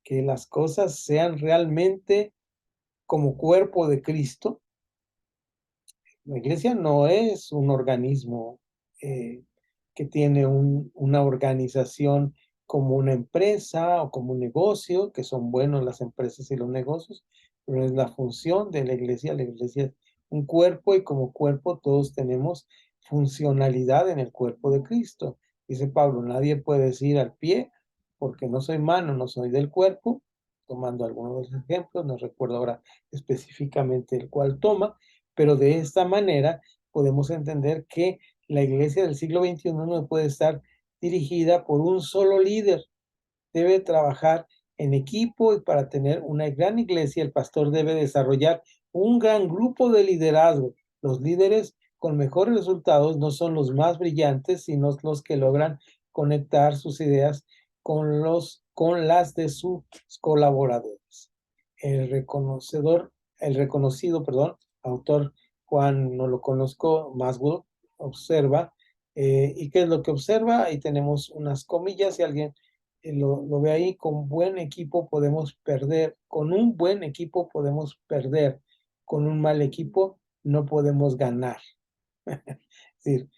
que las cosas sean realmente como cuerpo de Cristo. La iglesia no es un organismo que tiene una organización como una empresa o como un negocio, que son buenos las empresas y los negocios, pero es la función de la iglesia es un cuerpo y como cuerpo todos tenemos funcionalidad en el cuerpo de Cristo. Dice Pablo, nadie puede decir al pie, porque no soy mano, no soy del cuerpo, tomando algunos de los ejemplos, no recuerdo ahora específicamente el cual toma, pero de esta manera podemos entender que la iglesia del siglo XXI no puede estar dirigida por un solo líder. Debe trabajar en equipo y para tener una gran iglesia el pastor debe desarrollar un gran grupo de liderazgo. Los líderes con mejores resultados no son los más brillantes, sino los que logran conectar sus ideas con las de sus colaboradores. El reconocido, autor Juan, no lo conozco, Maswell, observa. ¿Y qué es lo que observa? Ahí tenemos unas comillas, si alguien lo ve ahí, con buen equipo podemos perder, con un buen equipo podemos perder, con un mal equipo no podemos ganar. Es decir,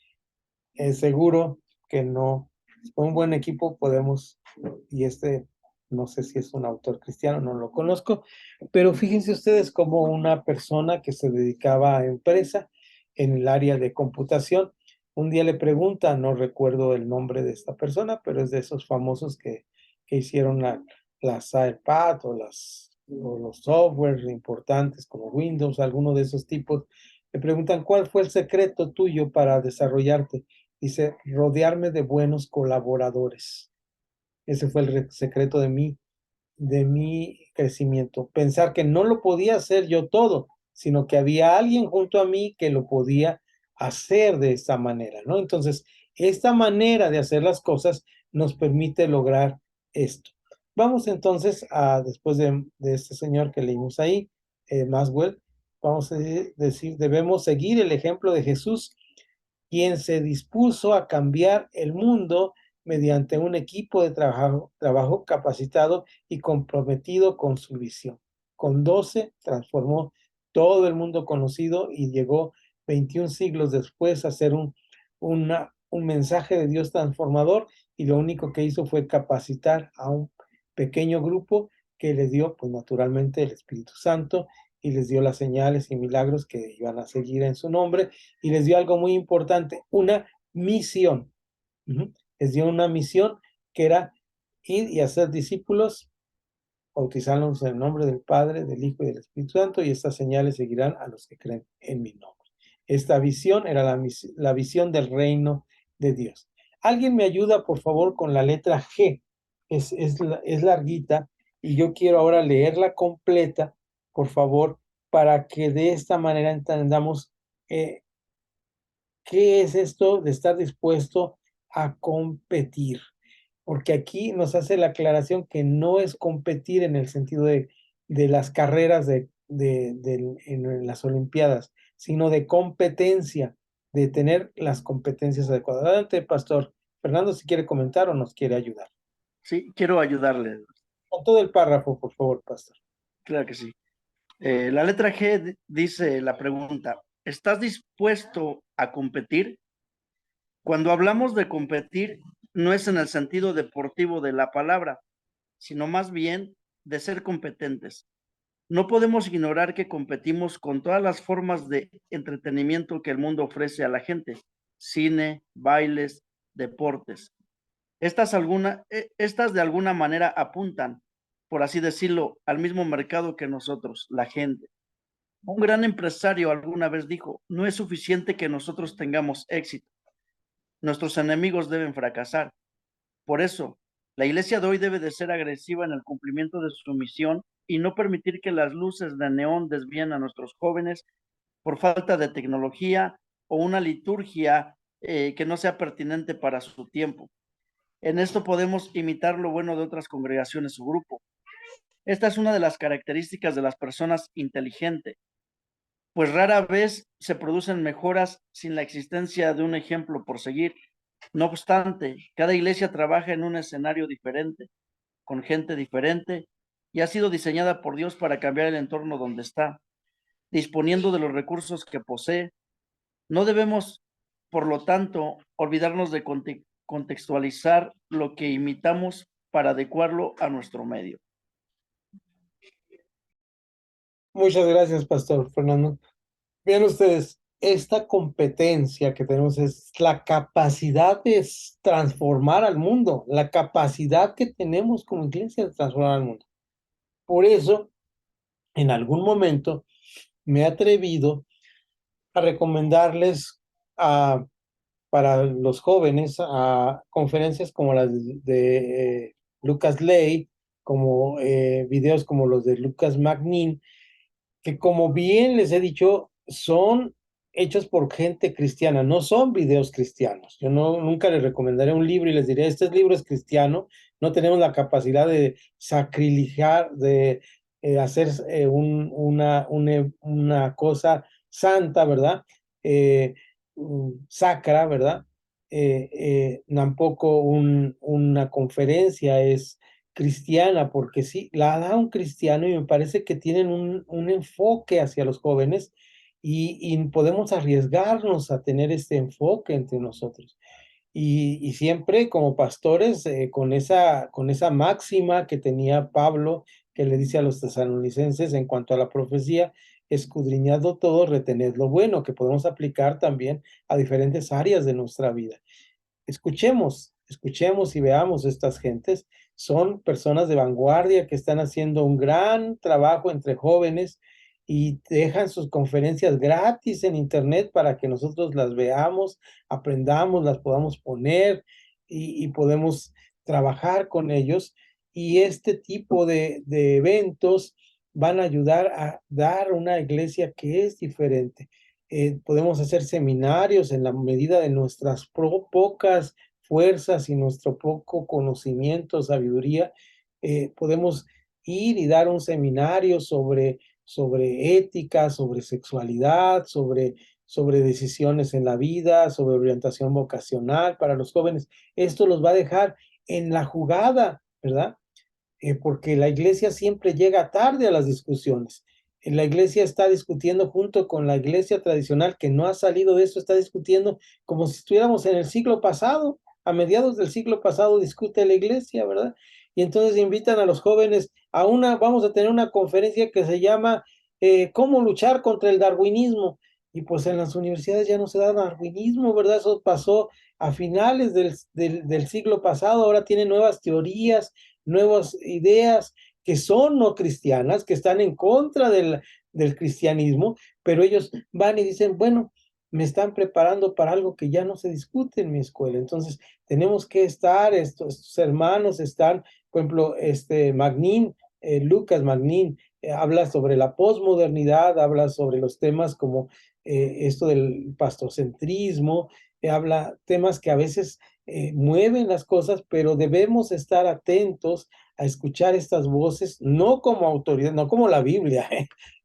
es seguro que no, con un buen equipo podemos, y no sé si es un autor cristiano, no lo conozco, pero fíjense ustedes como una persona que se dedicaba a empresa en el área de computación, un día le pregunta, no recuerdo el nombre de esta persona, pero es de esos famosos que hicieron las iPad o los softwares importantes como Windows, alguno de esos tipos, le preguntan, ¿cuál fue el secreto tuyo para desarrollarte? Dice, rodearme de buenos colaboradores. Ese fue el secreto de mi crecimiento. Pensar que no lo podía hacer yo todo, sino que había alguien junto a mí que lo podía hacer de esta manera, ¿no? Entonces, esta manera de hacer las cosas nos permite lograr esto. Vamos entonces después de este señor que leímos ahí, Maswell, vamos a decir, debemos seguir el ejemplo de Jesús, quien se dispuso a cambiar el mundo mediante un equipo de trabajo capacitado y comprometido con su visión. Con 12 transformó todo el mundo conocido y llegó 21 siglos después a ser un mensaje de Dios transformador, y lo único que hizo fue capacitar a un pequeño grupo que le dio, pues naturalmente, el Espíritu Santo, y les dio las señales y milagros que iban a seguir en su nombre, y les dio algo muy importante, una misión. Les dio una misión que era ir y hacer discípulos, bautizarlos en el nombre del Padre, del Hijo y del Espíritu Santo, y estas señales seguirán a los que creen en mi nombre. Esta visión era la visión del reino de Dios. ¿Alguien me ayuda, por favor, con la letra G? Es larguita y yo quiero ahora leerla completa, por favor, para que de esta manera entendamos qué es esto de estar dispuesto a competir. Porque aquí nos hace la aclaración que no es competir en el sentido de las carreras en las Olimpiadas, sino de competencia, de tener las competencias adecuadas. Adelante, Pastor Fernando, si quiere comentar o nos quiere ayudar. Sí, quiero ayudarle. Con todo el párrafo, por favor, Pastor. Claro que sí. La letra G dice la pregunta, ¿estás dispuesto a competir? Cuando hablamos de competir, no es en el sentido deportivo de la palabra, sino más bien de ser competentes. No podemos ignorar que competimos con todas las formas de entretenimiento que el mundo ofrece a la gente: cine, bailes, deportes. Estas de alguna manera apuntan, por así decirlo, al mismo mercado que nosotros, la gente. Un gran empresario alguna vez dijo: no es suficiente que nosotros tengamos éxito, nuestros enemigos deben fracasar. Por eso, la iglesia de hoy debe de ser agresiva en el cumplimiento de su misión y no permitir que las luces de neón desvíen a nuestros jóvenes por falta de tecnología o una liturgia que no sea pertinente para su tiempo. En esto podemos imitar lo bueno de otras congregaciones o grupos. Esta es una de las características de las personas inteligentes, pues rara vez se producen mejoras sin la existencia de un ejemplo por seguir. No obstante, cada iglesia trabaja en un escenario diferente, con gente diferente, y ha sido diseñada por Dios para cambiar el entorno donde está, disponiendo de los recursos que posee. No debemos, por lo tanto, olvidarnos de contextualizar lo que imitamos para adecuarlo a nuestro medio. Muchas gracias, Pastor Fernando. Vean ustedes, esta competencia que tenemos es la capacidad de transformar al mundo, la capacidad que tenemos como iglesia de transformar al mundo. Por eso, en algún momento, me he atrevido a recomendarles para los jóvenes a conferencias como las de Lucas Ley, como videos como los de Lucas Magnin, que como bien les he dicho, son hechos por gente cristiana, no son videos cristianos. Yo nunca les recomendaré un libro y les diré: este libro es cristiano. No tenemos la capacidad de sacrilegiar, de hacer una cosa santa, ¿verdad? Eh, Sacra, ¿verdad? Tampoco una conferencia es cristiana, porque sí, la da un cristiano y me parece que tienen un enfoque hacia los jóvenes y podemos arriesgarnos a tener este enfoque entre nosotros. Y siempre como pastores, con esa máxima que tenía Pablo, que le dice a los tesalonicenses en cuanto a la profecía: escudriñadlo todo, retened lo bueno, que podemos aplicar también a diferentes áreas de nuestra vida. Escuchemos y veamos estas gentes. Son personas de vanguardia que están haciendo un gran trabajo entre jóvenes y dejan sus conferencias gratis en internet para que nosotros las veamos, aprendamos, las podamos poner y podemos trabajar con ellos. Y este tipo de eventos van a ayudar a dar una iglesia que es diferente. Podemos hacer seminarios en la medida de nuestras pocas fuerzas y nuestro poco conocimiento, sabiduría. Podemos ir y dar un seminario sobre ética, sobre sexualidad, sobre decisiones en la vida, sobre orientación vocacional para los jóvenes. Esto los va a dejar en la jugada, ¿verdad? Porque la iglesia siempre llega tarde a las discusiones. La iglesia está discutiendo junto con la iglesia tradicional que no ha salido de eso, está discutiendo como si estuviéramos en el siglo pasado. A mediados del siglo pasado discute la iglesia, ¿verdad? Y entonces invitan a los jóvenes vamos a tener una conferencia que se llama ¿Cómo luchar contra el darwinismo? Y pues en las universidades ya no se da darwinismo, ¿verdad? Eso pasó a finales del siglo pasado. Ahora tienen nuevas teorías, nuevas ideas que son no cristianas, que están en contra del cristianismo, pero ellos van y dicen: bueno, me están preparando para algo que ya no se discute en mi escuela. Entonces tenemos que estar, estos hermanos están, por ejemplo, Magnin, Lucas Magnin, habla sobre la posmodernidad, habla sobre los temas como esto del pastorcentrismo, habla temas que a veces mueven las cosas, pero debemos estar atentos a escuchar estas voces, no como autoridad, no como la Biblia,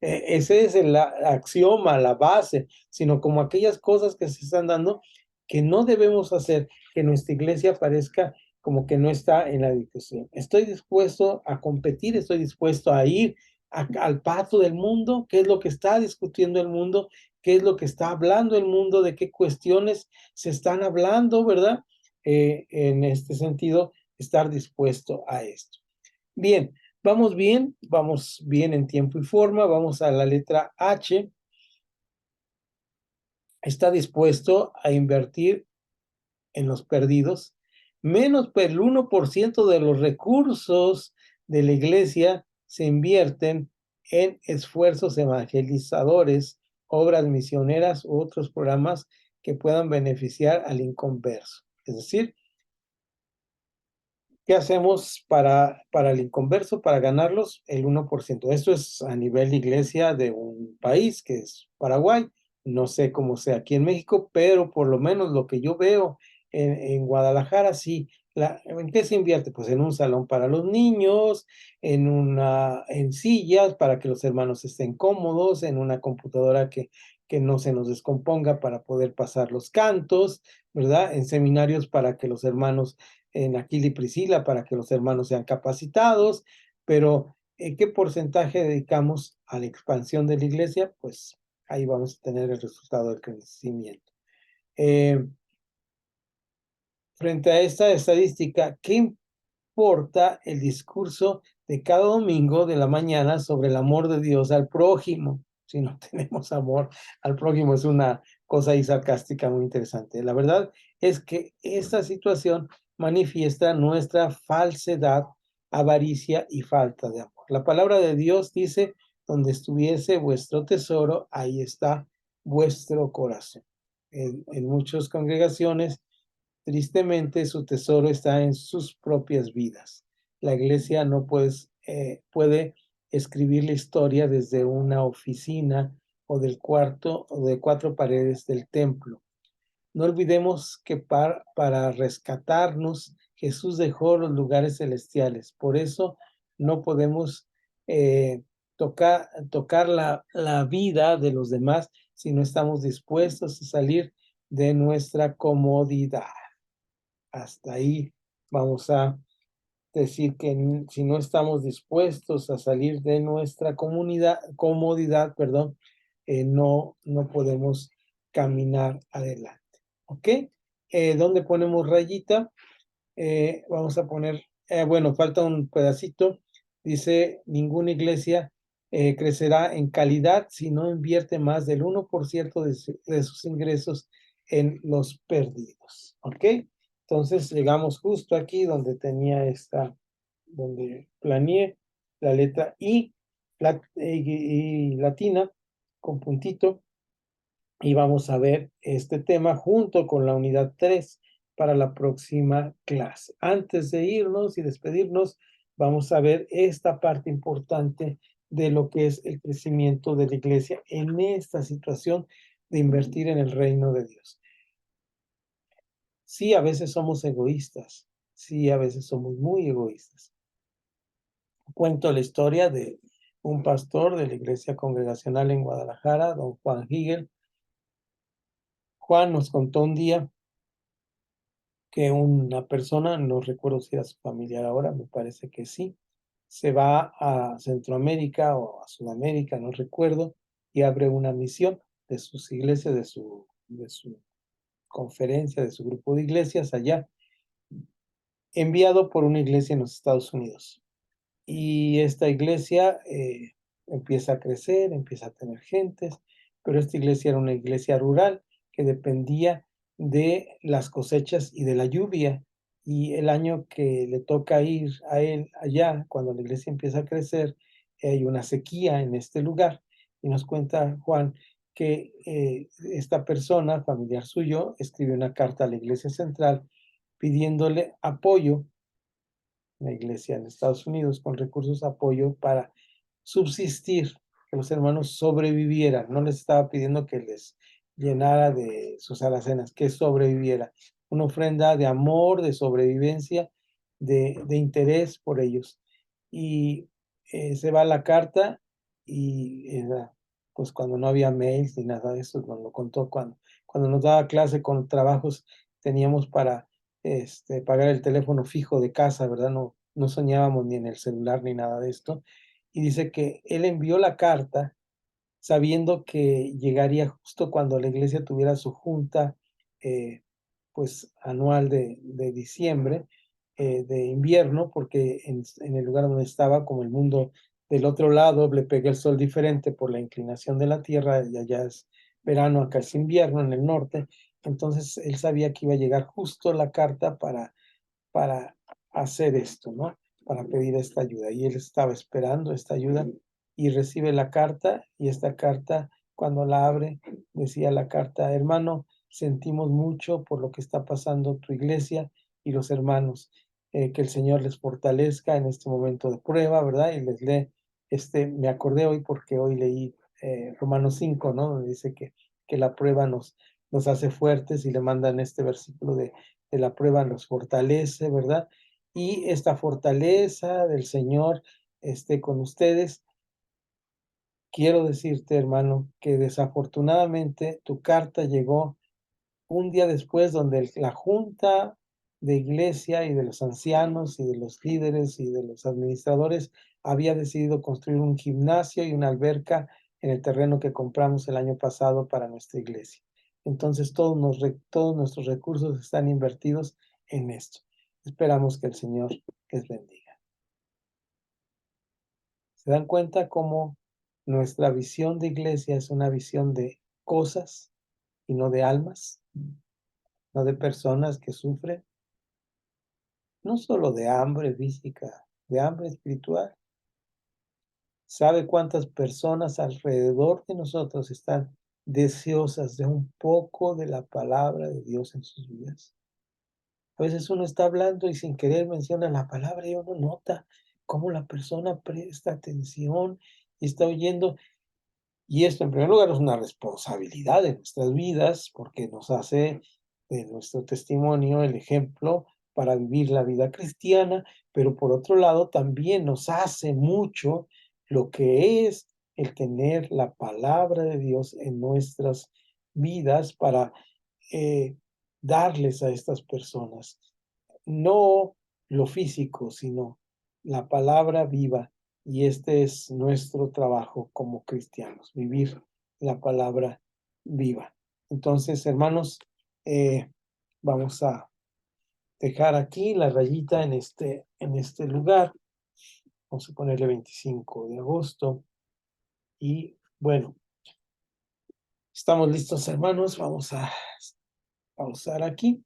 ese es el axioma, la base, sino como aquellas cosas que se están dando que no debemos hacer que nuestra iglesia parezca como que no está en la discusión. Estoy dispuesto a competir, estoy dispuesto a ir al paso del mundo, qué es lo que está discutiendo el mundo, qué es lo que está hablando el mundo, de qué cuestiones se están hablando, ¿verdad? En este sentido, estar dispuesto a esto. Bien, vamos bien en tiempo y forma, vamos a la letra H. Está dispuesto a invertir en los perdidos, menos el 1% de los recursos de la iglesia se invierten en esfuerzos evangelizadores, obras misioneras u otros programas que puedan beneficiar al inconverso. Es decir, ¿qué hacemos para el inconverso, para ganarlos? El 1%. Esto es a nivel de iglesia de un país que es Paraguay. No sé cómo sea aquí en México, pero por lo menos lo que yo veo en Guadalajara, sí. ¿En qué se invierte? Pues en un salón para los niños, en sillas para que los hermanos estén cómodos, en una computadora que no se nos descomponga para poder pasar los cantos, ¿verdad? En seminarios para que los hermanos en Aquila y Priscila para que los hermanos sean capacitados, pero ¿qué porcentaje dedicamos a la expansión de la iglesia? Pues ahí vamos a tener el resultado del crecimiento. Frente a esta estadística, ¿qué importa el discurso de cada domingo de la mañana sobre el amor de Dios al prójimo? Si no tenemos amor al prójimo, es una cosa ahí sarcástica muy interesante. La verdad es que esta situación manifiesta nuestra falsedad, avaricia y falta de amor. La palabra de Dios dice, donde estuviese vuestro tesoro, ahí está vuestro corazón. En muchas congregaciones, tristemente, su tesoro está en sus propias vidas. La iglesia no puede escribir la historia desde una oficina o del cuarto o de 4 paredes del templo. No olvidemos que para rescatarnos, Jesús dejó los lugares celestiales. Por eso no podemos tocar la vida de los demás si no estamos dispuestos a salir de nuestra comodidad. Hasta ahí vamos a decir que si no estamos dispuestos a salir de nuestra comodidad, no podemos caminar adelante. ¿Ok? ¿Dónde ponemos rayita? Vamos a poner, bueno, falta un pedacito. Dice, ninguna iglesia crecerá en calidad si no invierte más del 1% de sus ingresos en los perdidos. ¿Ok? Entonces llegamos justo aquí donde tenía donde planeé la letra I y latina con puntito, y vamos a ver este tema junto con la unidad 3 para la próxima clase. Antes de irnos y despedirnos, vamos a ver esta parte importante de lo que es el crecimiento de la iglesia en esta situación de invertir en el reino de Dios. Sí, a veces somos egoístas. Sí, a veces somos muy egoístas. Cuento la historia de un pastor de la iglesia congregacional en Guadalajara, don Juan Higel. Juan nos contó un día que una persona, no recuerdo si era su familiar ahora, me parece que sí, se va a Centroamérica o a Sudamérica, no recuerdo, y abre una misión de sus iglesias, de su conferencia, de su grupo de iglesias allá, enviado por una iglesia en los Estados Unidos. Y esta iglesia empieza a crecer, empieza a tener gentes, pero esta iglesia era una iglesia rural que dependía de las cosechas y de la lluvia. Y el año que le toca ir a él allá, cuando la iglesia empieza a crecer, hay una sequía en este lugar. Y nos cuenta Juan que esta persona, familiar suyo, escribió una carta a la iglesia central pidiéndole apoyo, la iglesia en Estados Unidos, con recursos de apoyo para subsistir, que los hermanos sobrevivieran. No les estaba pidiendo que les llenara de sus alacenas, que sobreviviera. Una ofrenda de amor, de sobrevivencia, de interés por ellos. Y se va la carta y pues cuando no había mails ni nada de eso, nos lo contó cuando nos daba clase con trabajos teníamos para pagar el teléfono fijo de casa, ¿verdad? No soñábamos ni en el celular ni nada de esto. Y dice que él envió la carta sabiendo que llegaría justo cuando la iglesia tuviera su junta pues anual de diciembre, de invierno, porque en el lugar donde estaba, como el mundo del otro lado, le pega el sol diferente por la inclinación de la tierra, y allá es verano, acá es invierno en el norte. Entonces él sabía que iba a llegar justo la carta para hacer esto, ¿no? Para pedir esta ayuda. Y él estaba esperando esta ayuda y recibe la carta, y esta carta, cuando la abre, decía la carta: hermano, sentimos mucho por lo que está pasando tu iglesia y los hermanos, que el Señor les fortalezca en este momento de prueba, ¿verdad? Y les lee, me acordé hoy porque hoy leí Romanos 5, ¿no? Donde dice que la prueba nos hace fuertes, y le mandan este versículo de la prueba nos fortalece, ¿verdad? Y esta fortaleza del Señor esté con ustedes. Quiero decirte, hermano, que desafortunadamente tu carta llegó un día después, donde la junta de iglesia y de los ancianos y de los líderes y de los administradores había decidido construir un gimnasio y una alberca en el terreno que compramos el año pasado para nuestra iglesia. Entonces todos nuestros recursos están invertidos en esto. Esperamos que el Señor les bendiga. ¿Se dan cuenta cómo nuestra visión de iglesia es una visión de cosas y no de almas? No de personas que sufren, no solo de hambre física, de hambre espiritual. ¿Sabe cuántas personas alrededor de nosotros están deseosas de un poco de la palabra de Dios en sus vidas? A veces uno está hablando y sin querer menciona la palabra, y uno nota cómo la persona presta atención y está oyendo. Y esto, en primer lugar, es una responsabilidad de nuestras vidas, porque nos hace de nuestro testimonio el ejemplo para vivir la vida cristiana, pero por otro lado también nos hace mucho lo que es el tener la palabra de Dios en nuestras vidas para darles a estas personas no lo físico, sino la palabra viva. Y este es nuestro trabajo como cristianos, vivir la palabra viva. Entonces, hermanos, vamos a dejar aquí la rayita en este lugar. Vamos a ponerle 25 de agosto. Y bueno, estamos listos, hermanos. Vamos a pausar aquí.